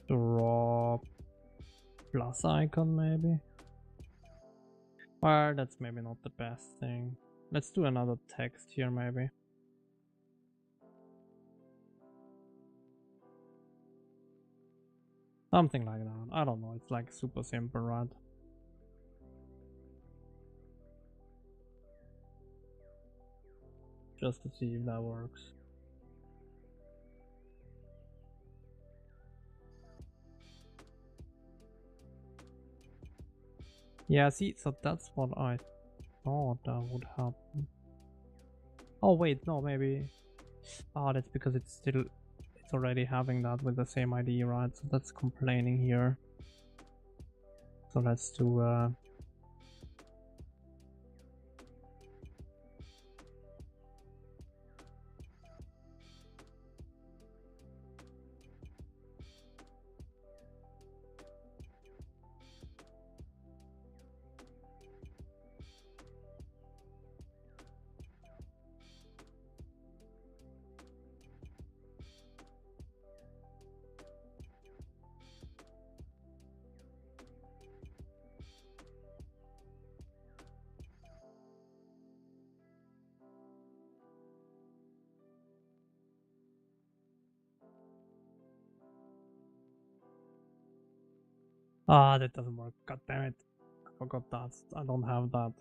draw plus icon maybe. Or that's maybe not the best thing. Let's do another text here maybe. Something like that. I don't know. It's like super simple, right? Just to see if that works. Yeah, see, so that's what I thought that would happen. Oh wait, no, maybe. Oh, that's because it's already having that with the same ID, right? So that's complaining here. So let's do Ah, that doesn't work. God damn it. I forgot that. I don't have that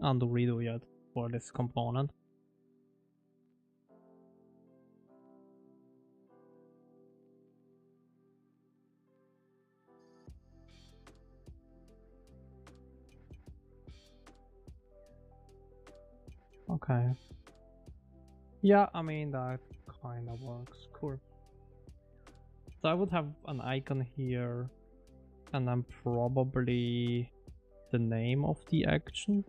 undo redo yet for this component. Okay. Yeah, I mean, that kind of works. Cool. So I would have an icon here, and then probably the name of the action,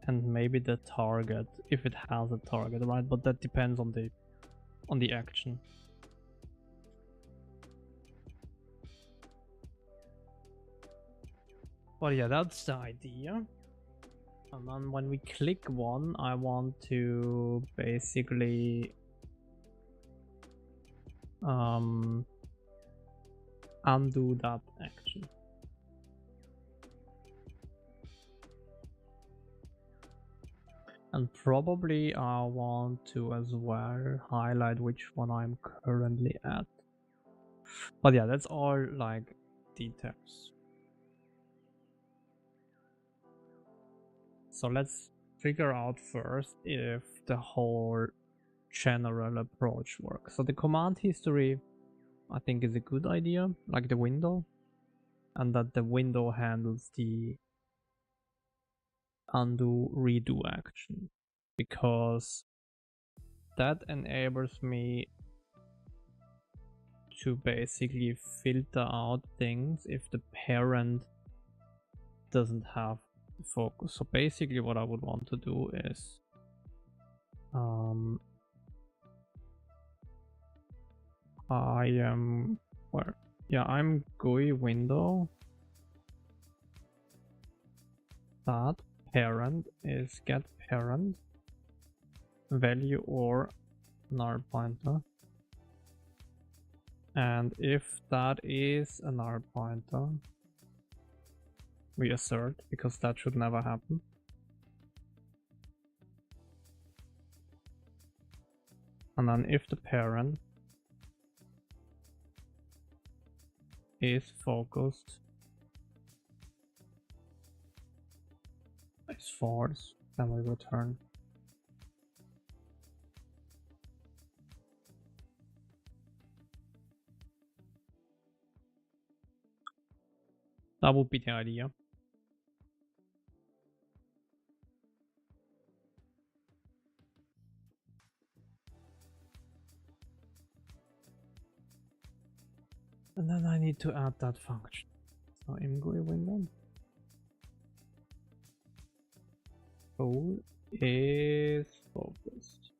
and maybe the target, if it has a target, right? But that depends on the action. But yeah, that's the idea. And then when we click one, I want to basically undo that action. And probably I want to as well highlight which one I'm currently at. But yeah, that's all like details. So let's figure out first if the whole general approach works. So the command history, I think, is a good idea, like the window, and that the window handles the undo redo action, because that enables me to basically filter out things if the parent doesn't have the focus. So basically what I would want to do is I am where yeah, I'm GUI window that parent is get parent value or null pointer, and if that is a null pointer we assert, because that should never happen. And then if the parent is focused is false, then we return. That would be the idea. And then I need to add that function. So GUI window goal is focused.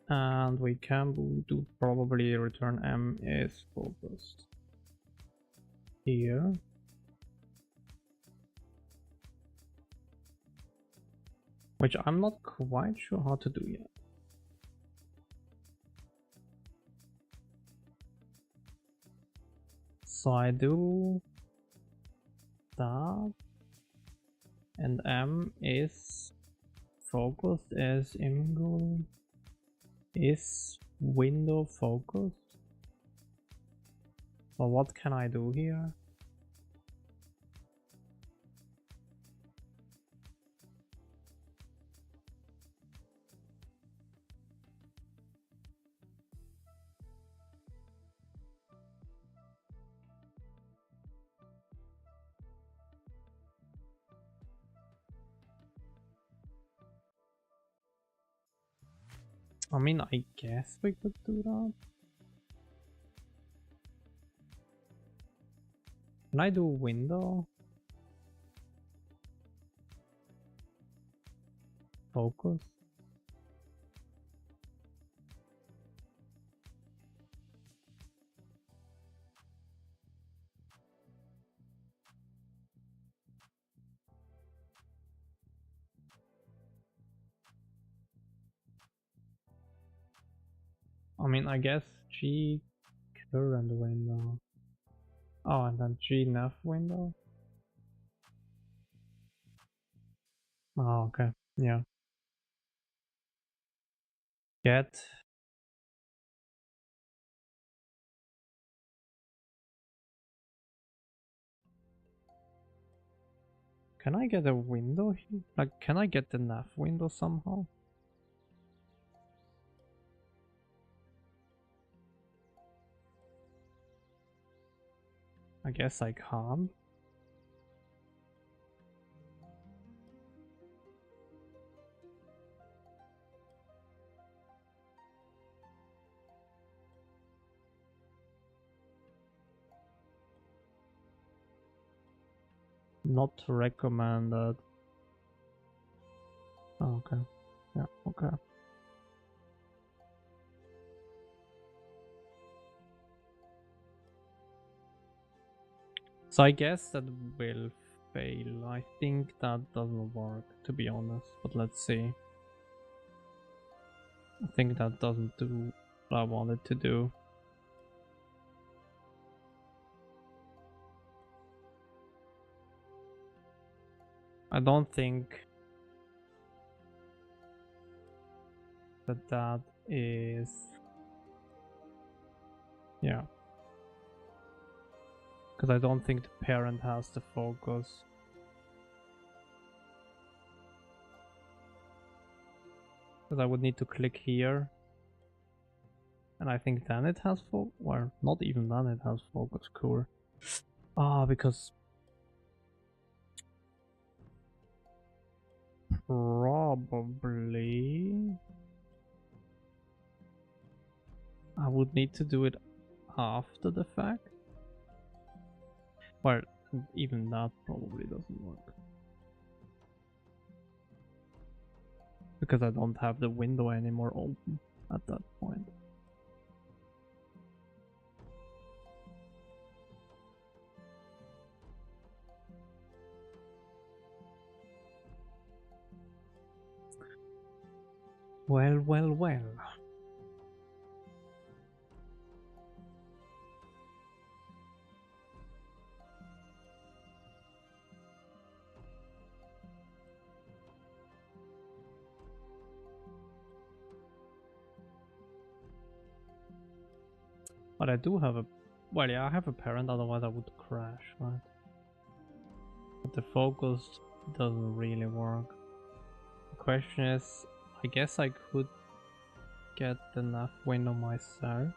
And we can do probably return M is focused here. Which I'm not quite sure how to do yet. So I do that, and M is focused as ImGuI is window focused. So what can I do here? I mean, I guess we could do that. Can I do window focus? I mean, I guess G current window. Oh, and then G nav window. Oh, okay. Yeah. Get Can I get a window here? Like, can I get the nav window somehow? I guess I can't. Not recommended. Oh, okay. Yeah, okay. So I guess that will fail. I think that doesn't work, to be honest. But let's see. I think that doesn't do what I wanted to do. I don't think that is... Yeah. Because I don't think the parent has the focus. Because I would need to click here. And I think then it has focus. Well, not even then it has focus. Cool. Ah, because... Probably... I would need to do it after the fact. Well, even that probably doesn't work. Because I don't have the window anymore open at that point. Well, well, well. But I do have a... Well, yeah, I have a parent, otherwise I would crash, right? But the focus doesn't really work. The question is, I guess I could get the nav window myself.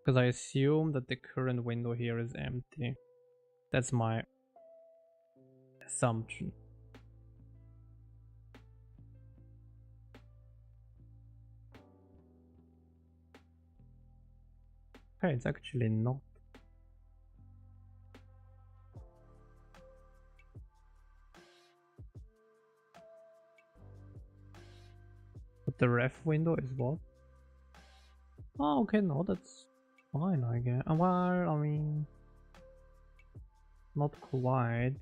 Because I assume that the current window here is empty. That's my assumption. Okay, it's actually not. But the ref window is what? Oh, okay, no, that's fine, I guess. Well, I mean, not quite.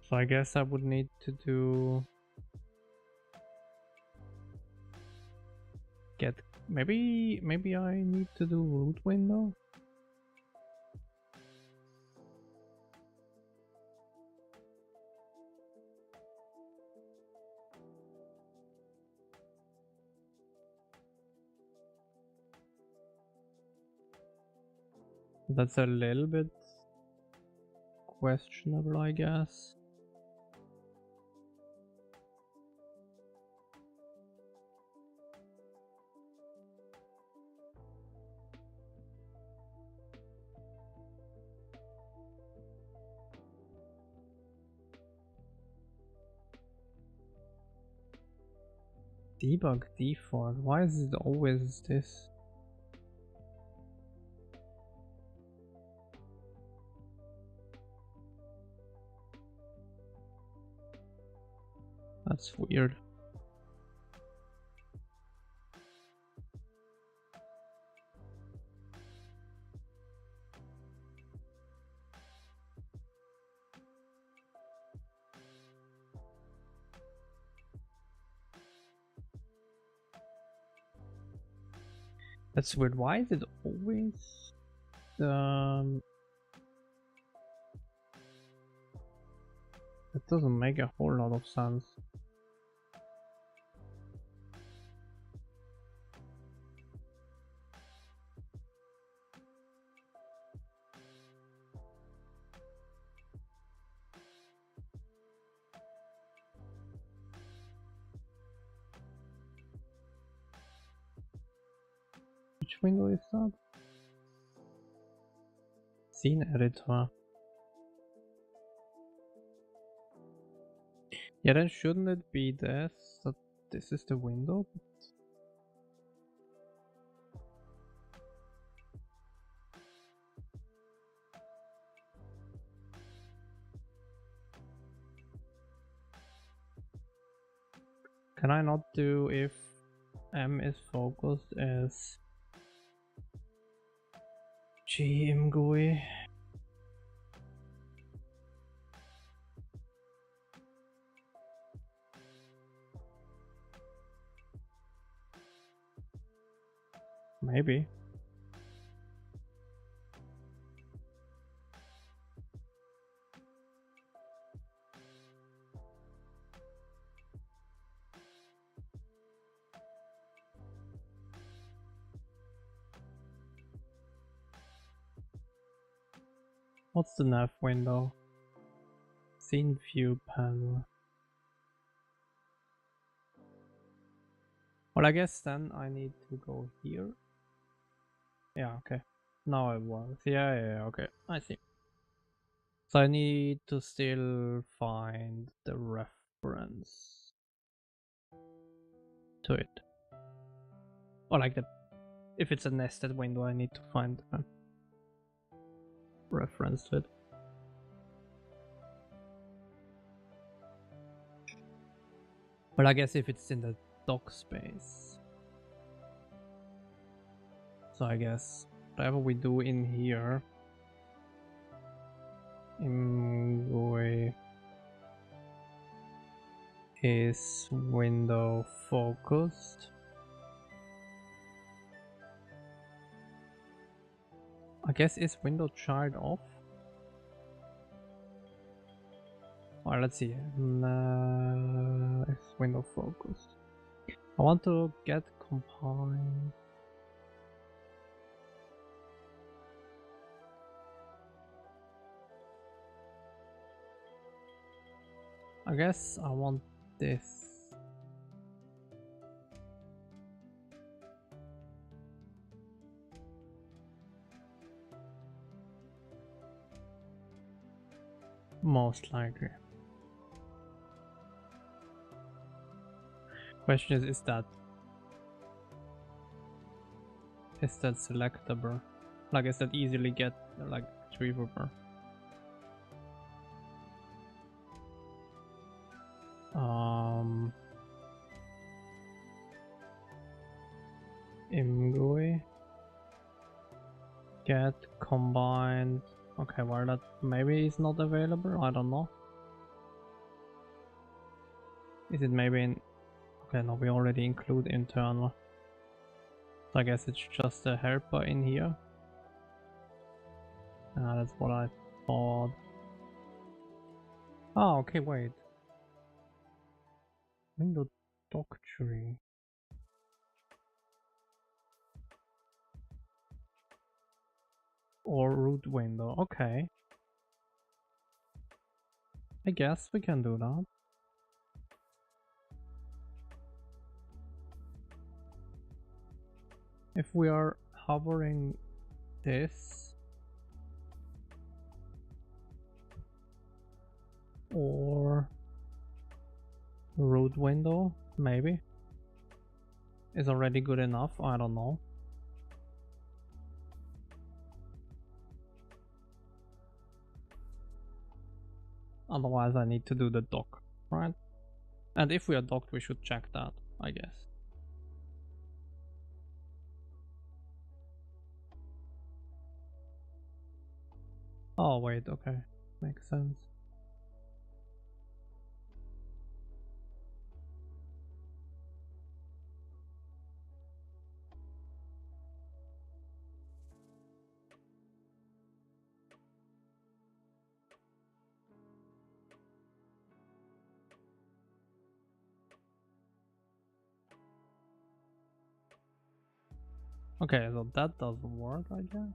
So I guess I would need to do... Maybe I need to do root window? That's a little bit questionable, I guess. Debug default. Why is it always this? That's weird. That's weird. Why is it always it doesn't make a whole lot of sense. Which window is that? Scene editor. Yeah, then shouldn't it be this? That this is the window? Can I not do if M is focused as GM GUI? Maybe. What's the nav window? Scene view panel. Well, I guess then I need to go here. Yeah, okay. Now it works. Yeah, okay. I see. So I need to still find the reference to it. Or like if it's a nested window, I need to find a reference to it. Well, I guess if it's in the dock space. So I guess whatever we do in here, GUI is window focused. I guess is window child off? Alright, let's see. It's window focused. I want to get combined. I guess I want this. Most likely. Question is that selectable? Like, is that easily get like retrievable? GUI get combined. Okay, well that maybe is not available. I don't know. Is it maybe in? Okay, no, we already include internal. So I guess it's just a helper in here. That's what I thought. Oh, okay, wait. Window dock tree. Or root window. Okay. I guess we can do that. If we are hovering this or root window, maybe is already good enough. I don't know. Otherwise I need to do the dock, right? And if we are docked, we should check that, I guess. Oh wait, okay, makes sense. Okay, so that doesn't work, I guess.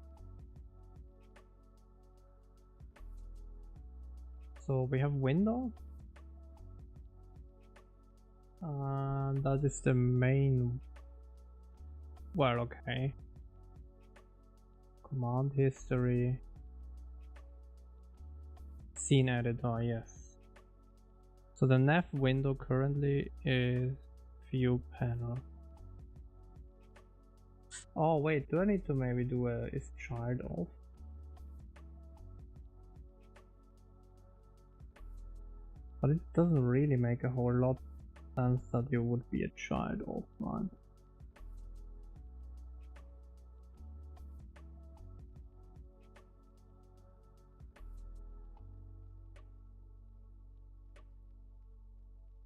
So we have window. That is the main. Well, okay. Command history. Scene editor, yes. So the nav window currently is view panel. Oh wait, do I need to maybe do a is child off? But it doesn't really make a whole lot of sense that you would be a child off, right?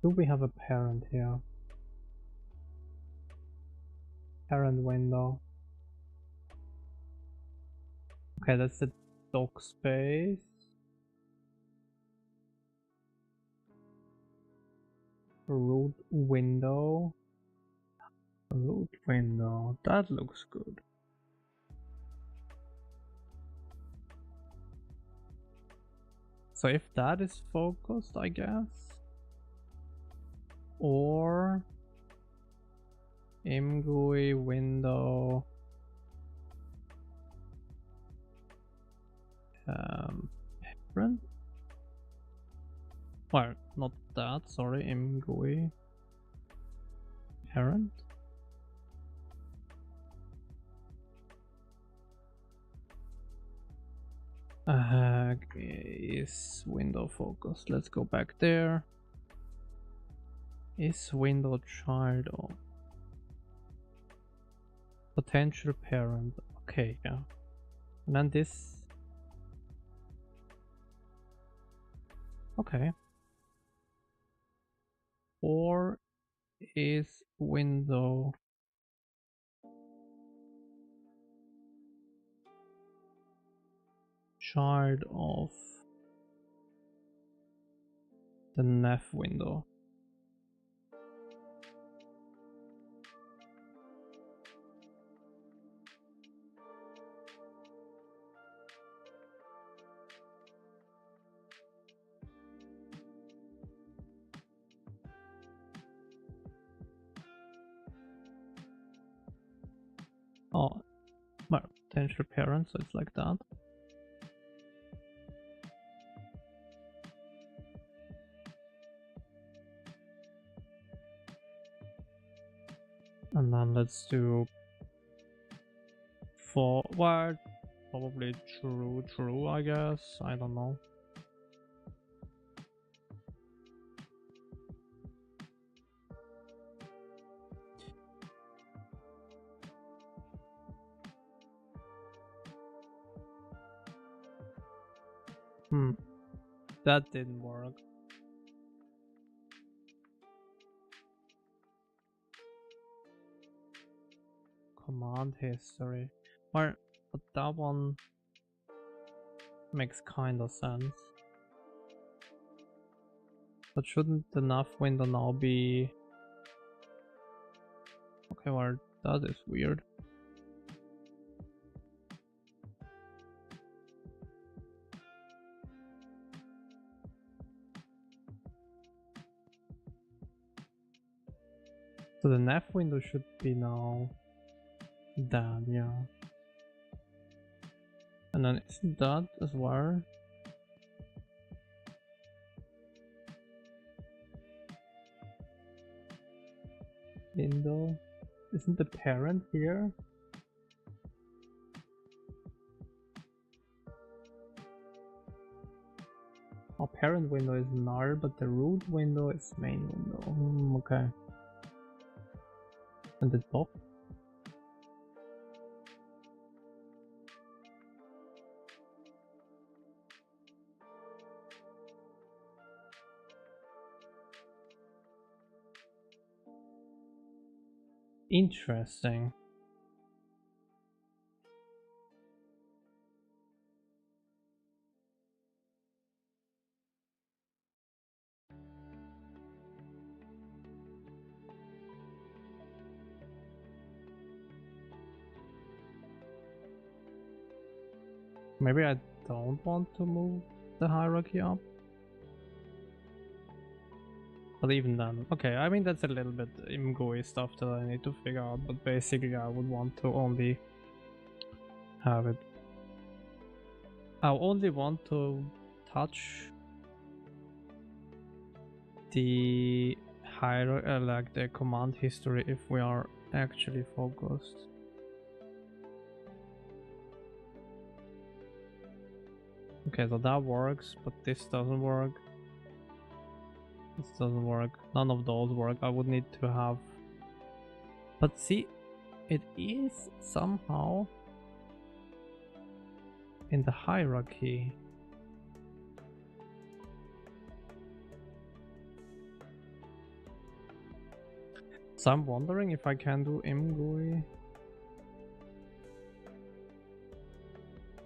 Do we have a parent here? Parent window. Okay, that's the dock space. Root window. Root window. That looks good. So if that is focused, I guess. Or MGUI window. Parent? Well, not that, sorry, MGUI. Parent? Is window focused? Let's go back there. Is window child or potential parent? Okay, yeah. And then this. Okay. Or is window child of the nav window? Oh, well, potential parent, so it's like that. And then let's do forward, probably true, I guess. I don't know. That didn't work. Command history. Well, but that one makes kind of sense. But shouldn't the nav window now be... Okay, well, that is weird. So the nav window should be now that, yeah. And then isn't that as well? Window? Isn't the parent here? Our parent window is null, but the root window is main window. Okay. And the top? Interesting. Maybe I don't want to move the hierarchy up. But even then, okay, I mean that's a little bit IMGUI stuff that I need to figure out, but basically I would want to only have it. I only want to touch the hierarchy, like the command history, if we are actually focused. Okay, so that works, but this doesn't work. This doesn't work. None of those work. I would need to have... But see, it is somehow in the hierarchy. So I'm wondering if I can do IMGUI.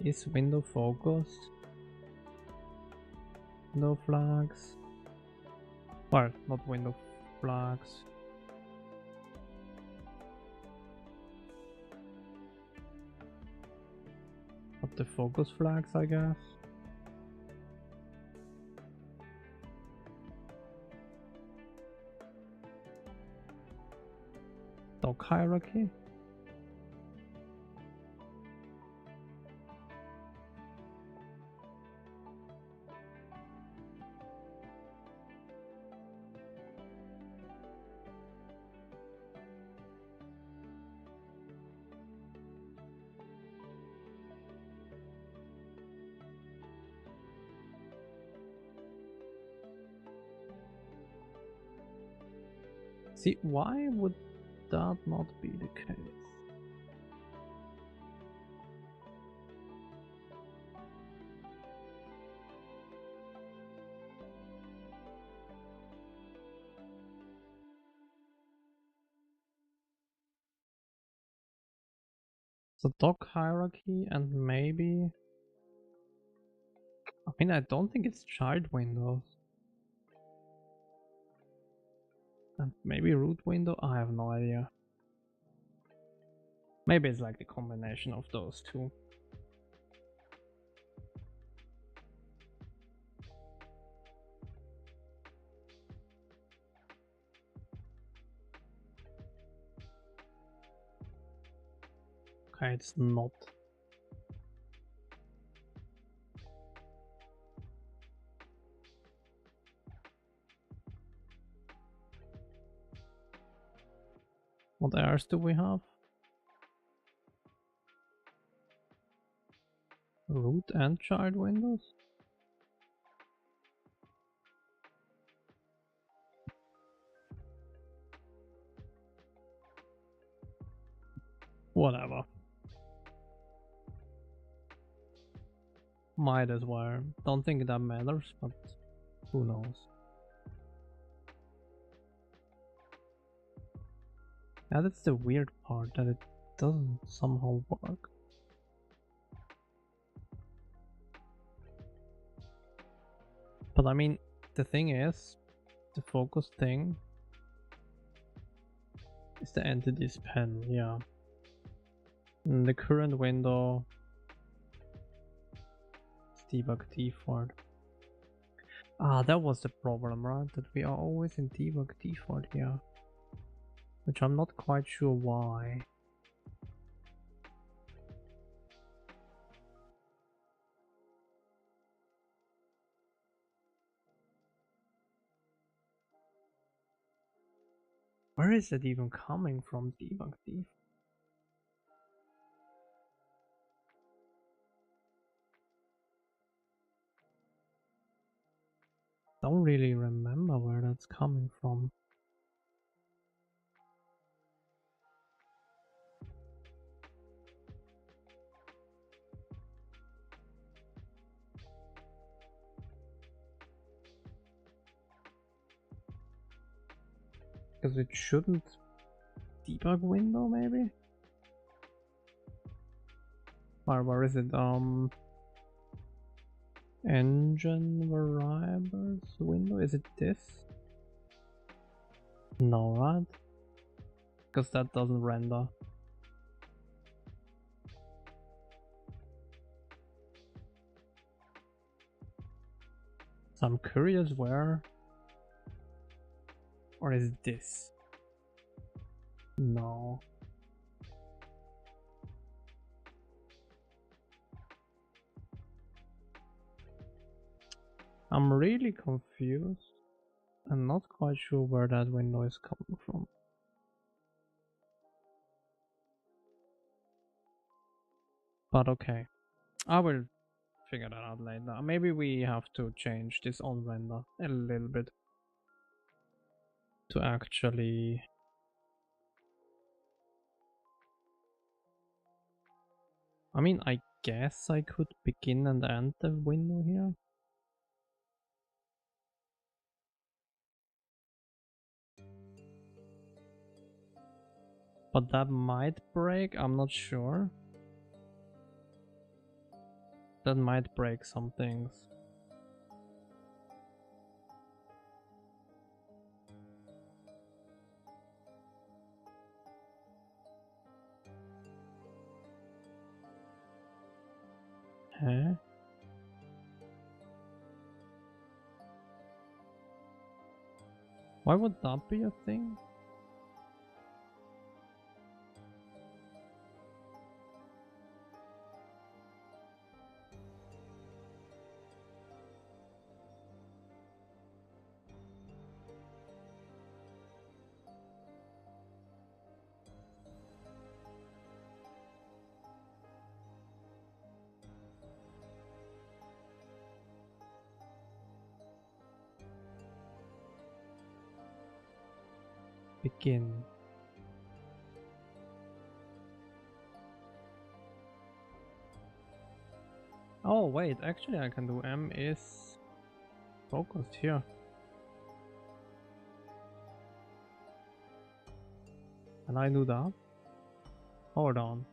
Is window focused? Window flags? Well, not window flags. But the focus flags, I guess. Dock hierarchy. See, why would that not be the case? So dock hierarchy and maybe... I mean, I don't think it's child windows. And maybe root window? I have no idea. Maybe it's like the combination of those two. Okay, it's not. What errors do we have? Root and child windows? Whatever. Might as well. Don't think that matters, but who knows. Yeah, that's the weird part, that it doesn't somehow work. But I mean, the thing is, the focus thing is the entities pen, yeah. In the current window, it's debug default. Ah, that was the problem, right? That we are always in debug default here. Which I'm not quite sure why. Where is it even coming from, debug default? Don't really remember where that's coming from. Because it shouldn't debug window, maybe? Or where is it? Engine variables window? Is it this? No, right? Because that doesn't render. So I'm curious where, or is this? No. I'm really confused. I'm not quite sure where that window is coming from. But okay, I will figure that out later. Maybe we have to change this on render a little bit to actually... I mean, I guess I could begin and end the window here. But that might break, I'm not sure. That might break some things. Huh? Why would that be a thing? Begin. Oh wait, actually I can do M is focused here. Can I do that? Hold on.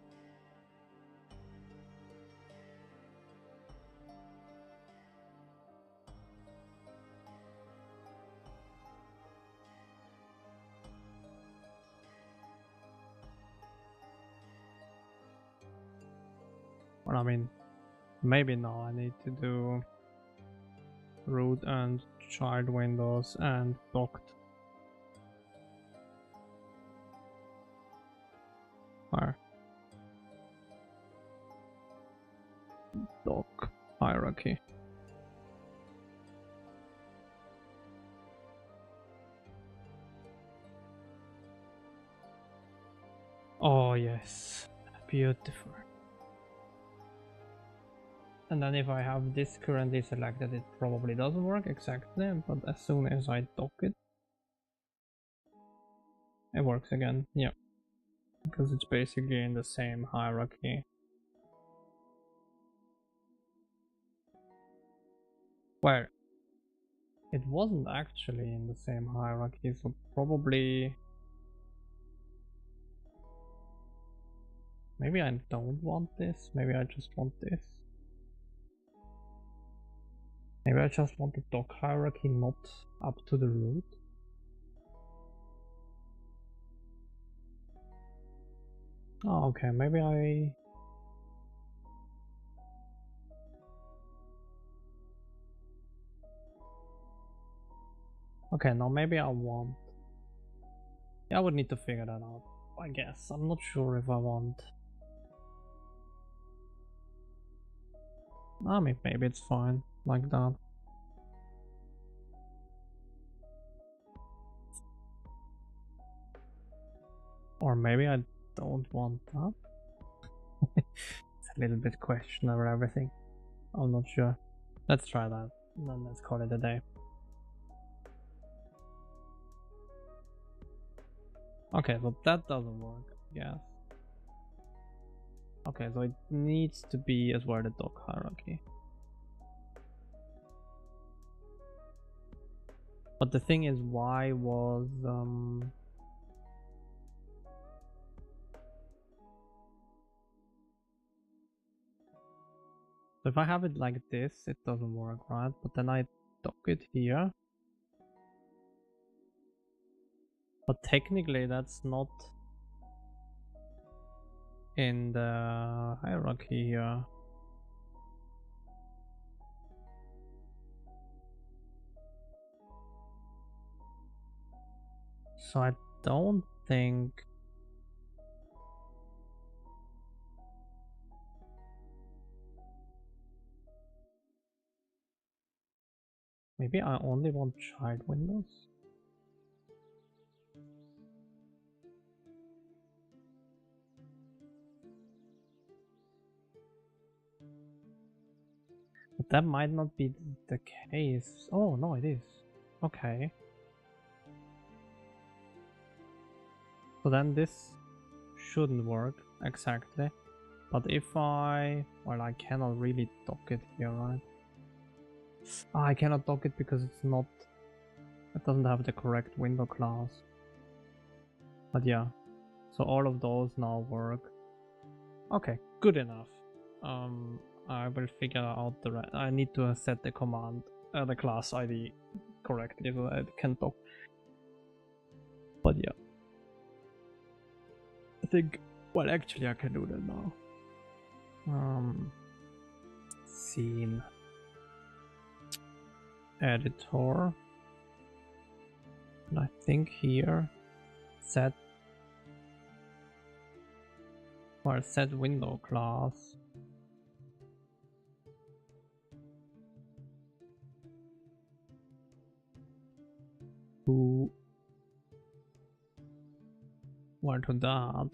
Well, I mean, maybe now I need to do root and child windows and docked. Fire. Dock hierarchy. Oh yes, beautiful. And then if I have this currently selected, it probably doesn't work exactly, but as soon as I dock it, it works again. Yeah, because it's basically in the same hierarchy. Well, it wasn't actually in the same hierarchy, so probably... Maybe I don't want this, maybe I just want this. Maybe I just want the dock hierarchy not up to the root. Oh, okay, maybe I... Okay, now maybe I want... Yeah, I would need to figure that out, I guess. I'm not sure if I want... I mean, maybe it's fine, like that. Or maybe I don't want that. It's a little bit questionable, everything. I'm not sure. Let's try that, and then let's call it a day. Okay, so that doesn't work, yes. Okay, so it needs to be as well the dock hierarchy. But the thing is, why was so if I have it like this, it doesn't work, right? But then I dock it here. But technically that's not in the hierarchy here. So I don't think... Maybe I only want child windows? But that might not be the case. Oh, no, it is. Okay. So then this shouldn't work exactly. But if I... Well, I cannot really dock it here, right? Ah, I cannot dock it because it's not... It doesn't have the correct window class. But yeah. So all of those now work. Okay, good enough. I will figure out the rest. I need to set the command, the class ID correctly so I can dock. But yeah. I think... Well, actually I can do that now. Scene editor, and I think here set window class to that.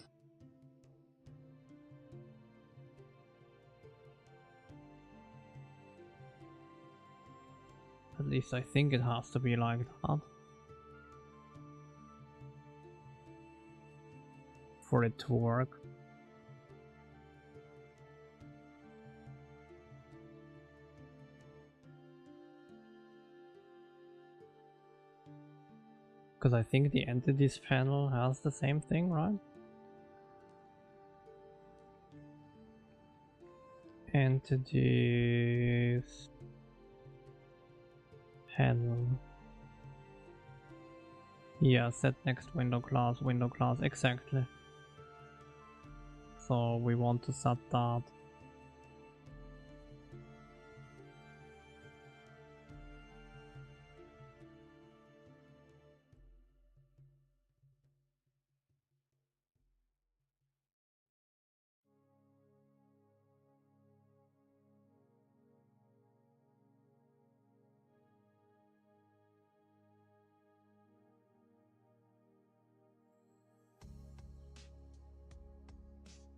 At least I think it has to be like that for it to work. Because I think the entities panel has the same thing, right? Entities panel. Yeah, set next window class, exactly. So we want to set that.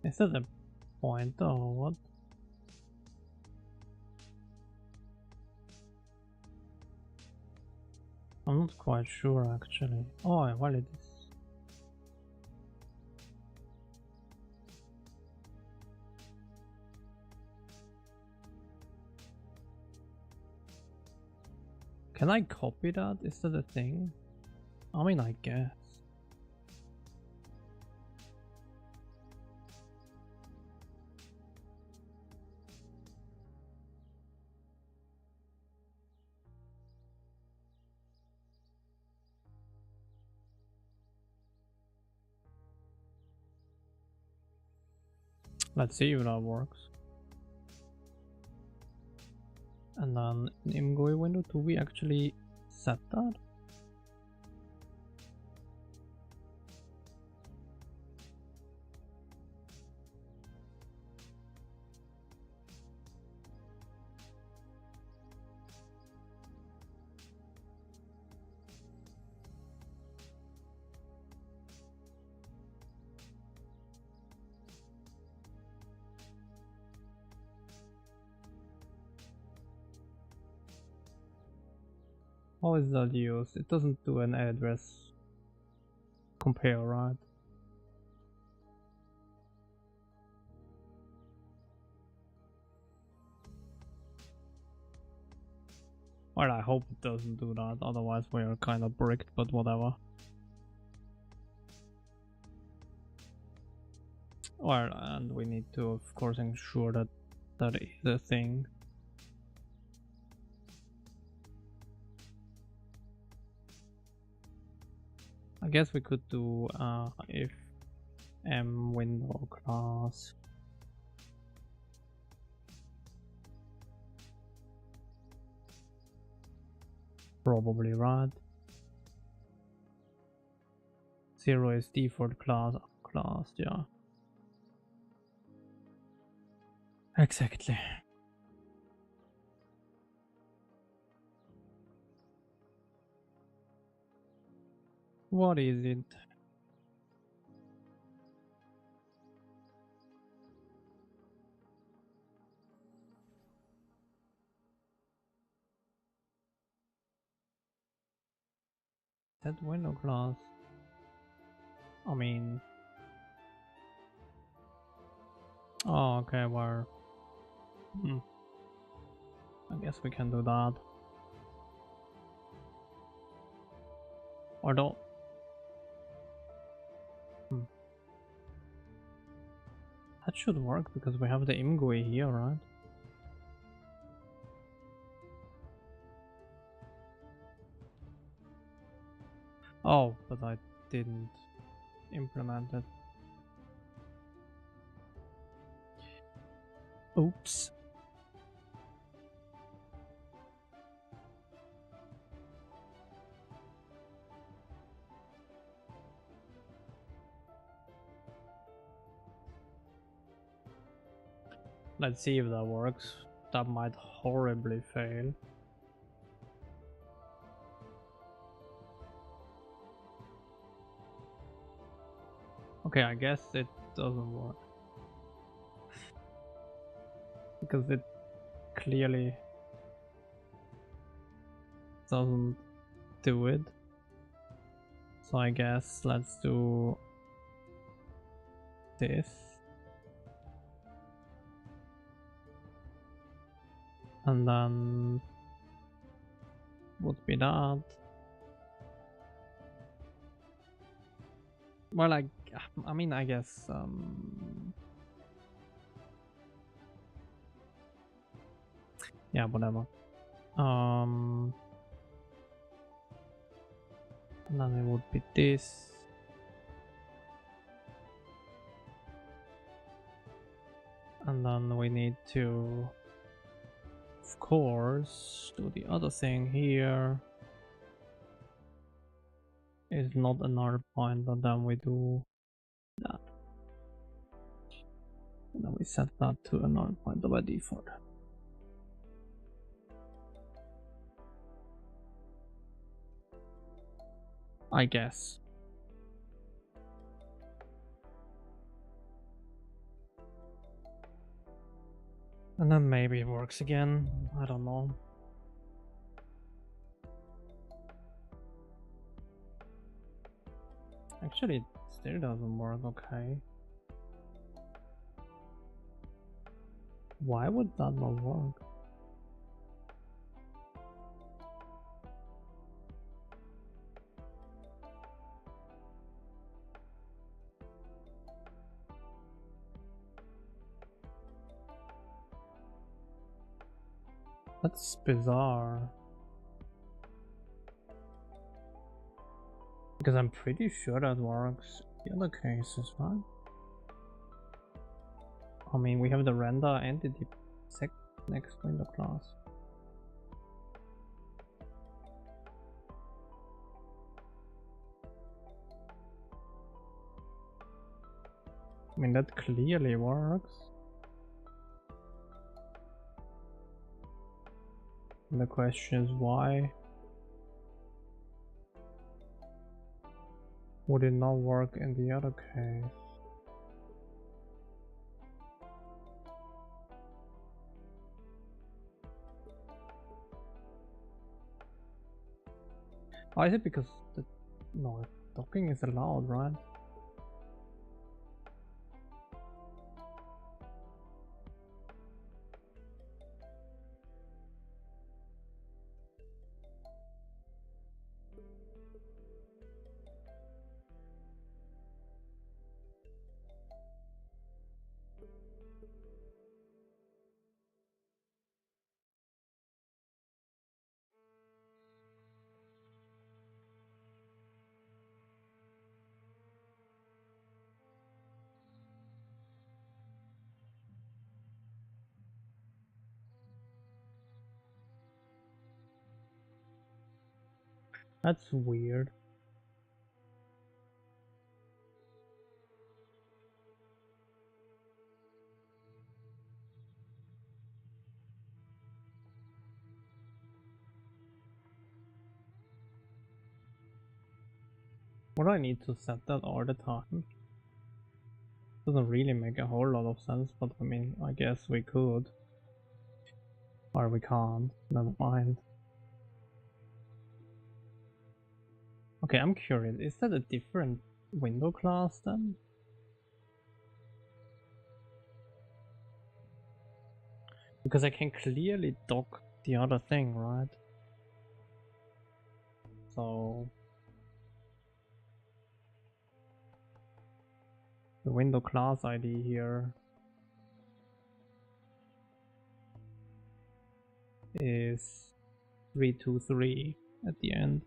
Is that a pointer or what? I'm not quite sure actually. Oh, well it is. Can I copy that? Is that a thing? I mean, I guess. Let's see if that works. And then in ImGUI window, do we actually set that? How is that used? It doesn't do an address compare, right? Well, I hope it doesn't do that, otherwise we are kind of bricked, but whatever. Well, and we need to, of course, ensure that that is a thing. I guess we could do if m window class probably, right? 0 is default class, yeah. Exactly. What is it? That window class. I mean, oh, okay, well, I guess we can do that. Although, that should work because we have the imgui here, right? Oh, but I didn't implement it. Oops. Let's see if that works. That might horribly fail. Okay, I guess it doesn't work. Because it clearly doesn't do it. So I guess let's do this. And then would be that. Well, I mean, I guess yeah, whatever. And then it would be this. And then we need to, of course, do the other thing here. Is not a null pointer, then we do that. And then we set that to a null pointer by default. I guess. And then maybe it works again. I don't know. Actually, it still doesn't work, okay. Why would that not work? That's bizarre. Because I'm pretty sure that works in the other cases, right? I mean, we have the render entity sec next window class. I mean, that clearly works. And the question is why would it not work in the other case? Oh, is it because no, docking is allowed, right? That's weird. Would I need to set that all the time? Doesn't really make a whole lot of sense, but I mean, I guess we could. Or we can't, never mind. Okay, I'm curious, is that a different window class then? Because I can clearly dock the other thing, right? So the window class ID here is 323 at the end.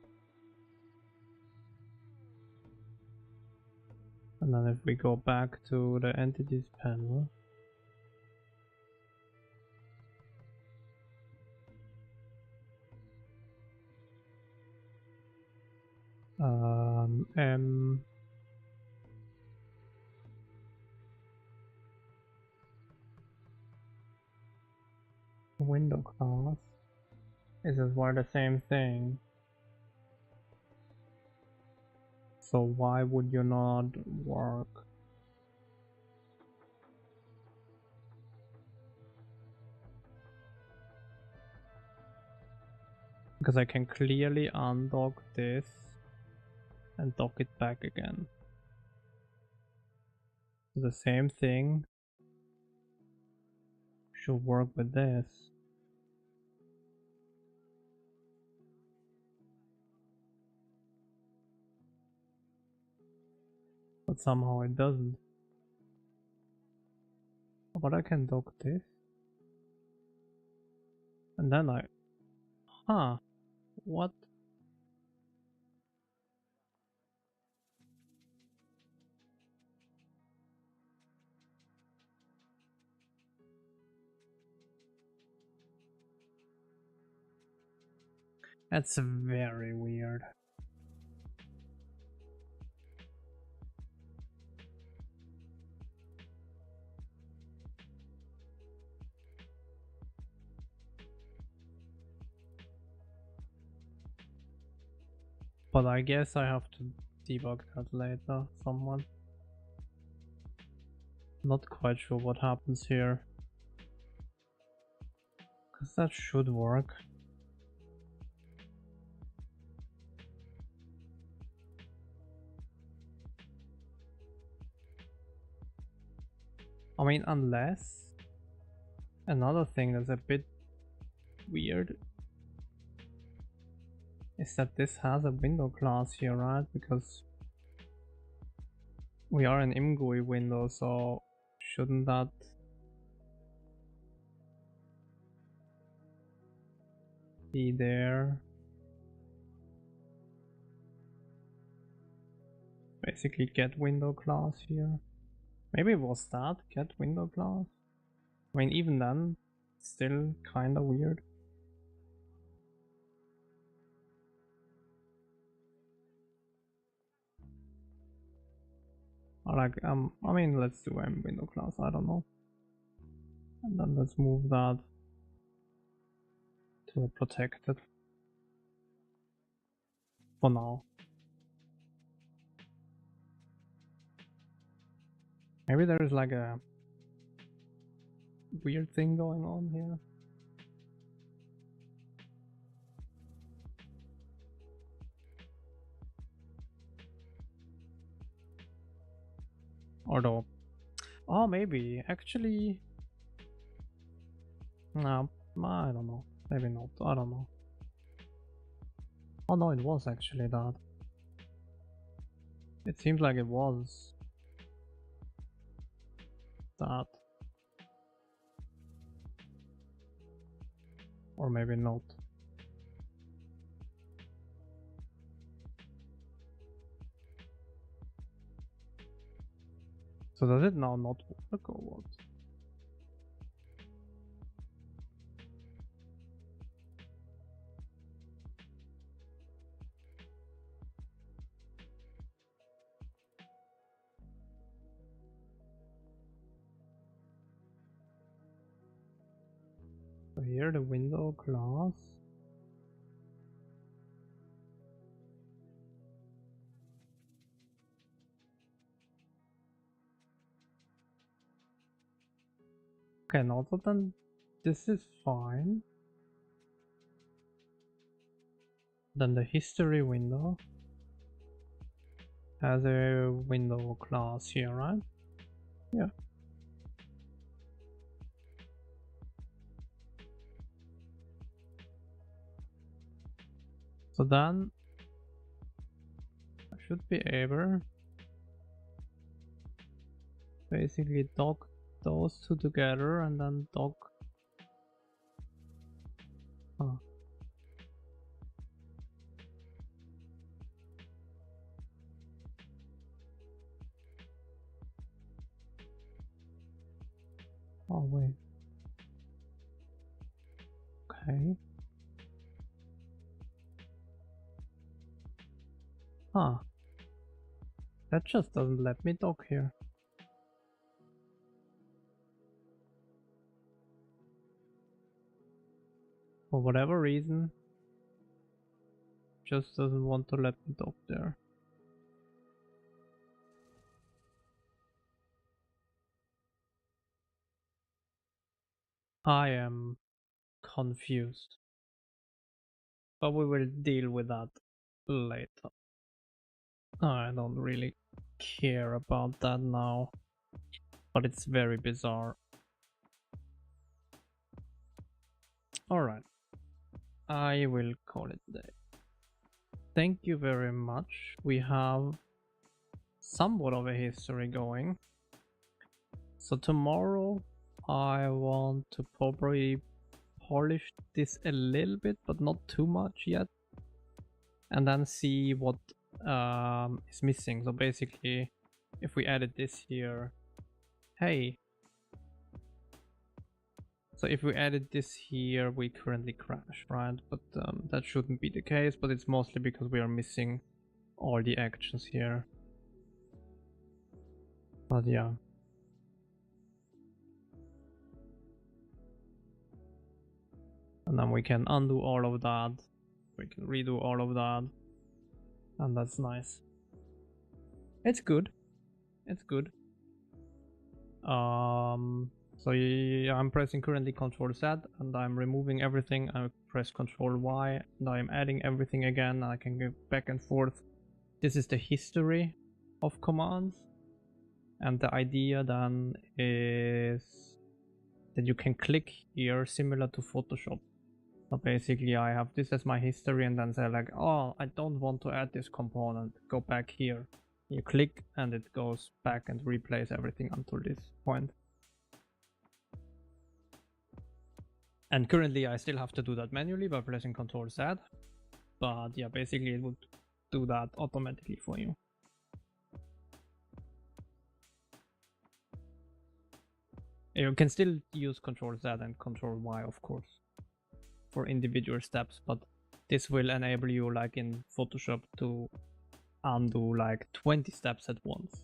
And then if we go back to the entities panel, M window class is as well the same thing. So why would you not work? Because I can clearly undock this and dock it back again. The same thing should work with this. But somehow it doesn't. But I can dock this. And then huh, what? That's very weird. But I guess I have to debug that later, someone. Not quite sure what happens here. Because that should work. I mean, unless another thing that's a bit weird is that this has a window class here, right? Because we are an ImGUI window, so shouldn't that be there? Basically get window class here. Maybe it was that, get window class? I mean, even then, still kinda weird. Or like, I mean, let's do window class, I don't know. And then let's move that to a protected for now. Maybe there is like a weird thing going on here. Although, oh, maybe actually, no, I don't know. Maybe not. I don't know. Oh no, it was actually that. It seems like it was that, or maybe not. So does it now not work or what? So here the window class. Okay, now that then this is fine. Then the history window has a window class here, right? Yeah. So then I should be able basically dock those two together and then dock. Huh. Oh wait. Okay. Huh. That just doesn't let me dock here. For whatever reason, just doesn't want to let me dock there. I am confused. But we will deal with that later. I don't really care about that now. But it's very bizarre. Alright. I will call it a day. Thank you very much. We have somewhat of a history going. So tomorrow I want to probably polish this a little bit, but not too much yet. And then see what is missing. So basically, if we added this here, hey. So if we added this here, we currently crash, right? But that shouldn't be the case, but it's mostly because we are missing all the actions here. But yeah. And then we can undo all of that. We can redo all of that. And that's nice. It's good. It's good. So yeah, I'm pressing currently Control Z and I'm removing everything. I press Control Y and I'm adding everything again. I can go back and forth. This is the history of commands. And the idea then is that you can click here similar to Photoshop. So basically I have this as my history and then say like, oh, I don't want to add this component. Go back here. You click and it goes back and replays everything until this point. And currently I still have to do that manually by pressing Ctrl Z. But yeah, basically it would do that automatically for you. You can still use Ctrl Z and Ctrl Y, of course, for individual steps, but this will enable you, like in Photoshop, to undo like 20 steps at once.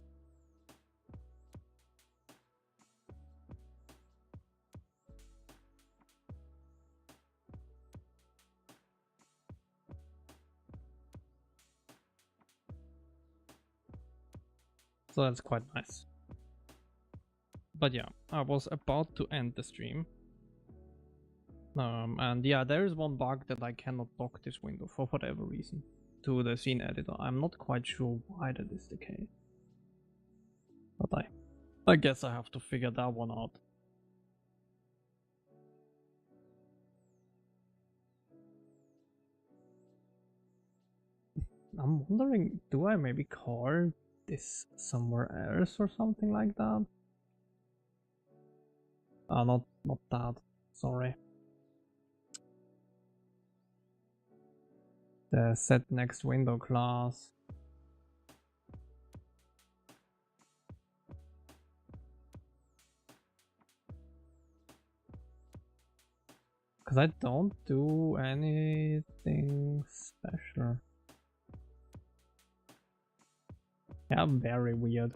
So that's quite nice. But yeah, I was about to end the stream. And yeah, there is one bug that I cannot dock this window for whatever reason to the scene editor. I'm not quite sure why that is the case. But I guess I have to figure that one out. I'm wondering, do I maybe call this somewhere else or something like that? Not that, sorry. The set next window class. Because I don't do anything special. Yeah, very weird.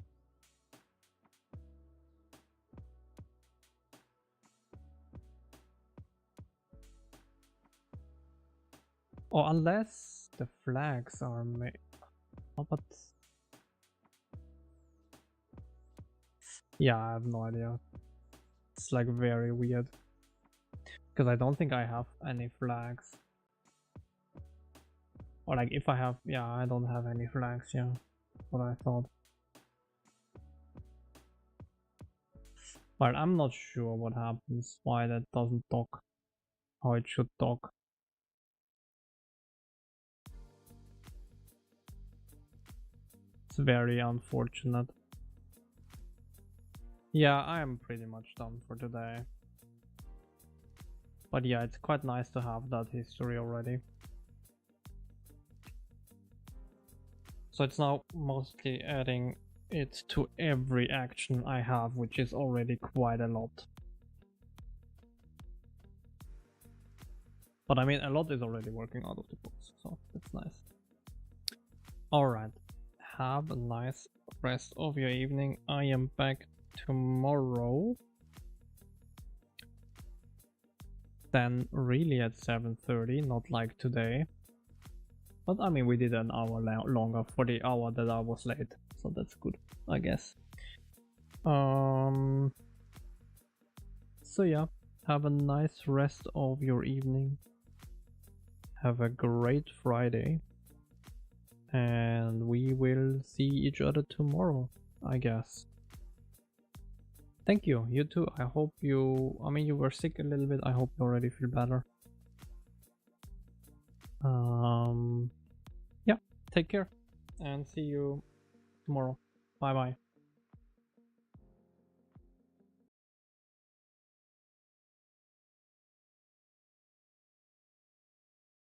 Oh, unless the flags are made. Oh, but yeah, I have no idea. It's like very weird. Because I don't think I have any flags. Or like if I have, yeah, I don't have any flags, yeah. What I thought. But I'm not sure what happens, why that doesn't dock how it should dock. It's very unfortunate. Yeah, I am pretty much done for today. But yeah, it's quite nice to have that history already. So it's now mostly adding it to every action I have, which is already quite a lot. But I mean, a lot is already working out of the box, so that's nice. Alright, have a nice rest of your evening. I am back tomorrow. Then really at 7:30, not like today. But I mean, we did an hour longer for the hour that I was late, so that's good, I guess. So yeah, have a nice rest of your evening. Have a great Friday. And we will see each other tomorrow, I guess. Thank you, you too. I hope you, I mean, you were sick a little bit. I hope you already feel better. Yeah, take care and see you tomorrow. Bye bye.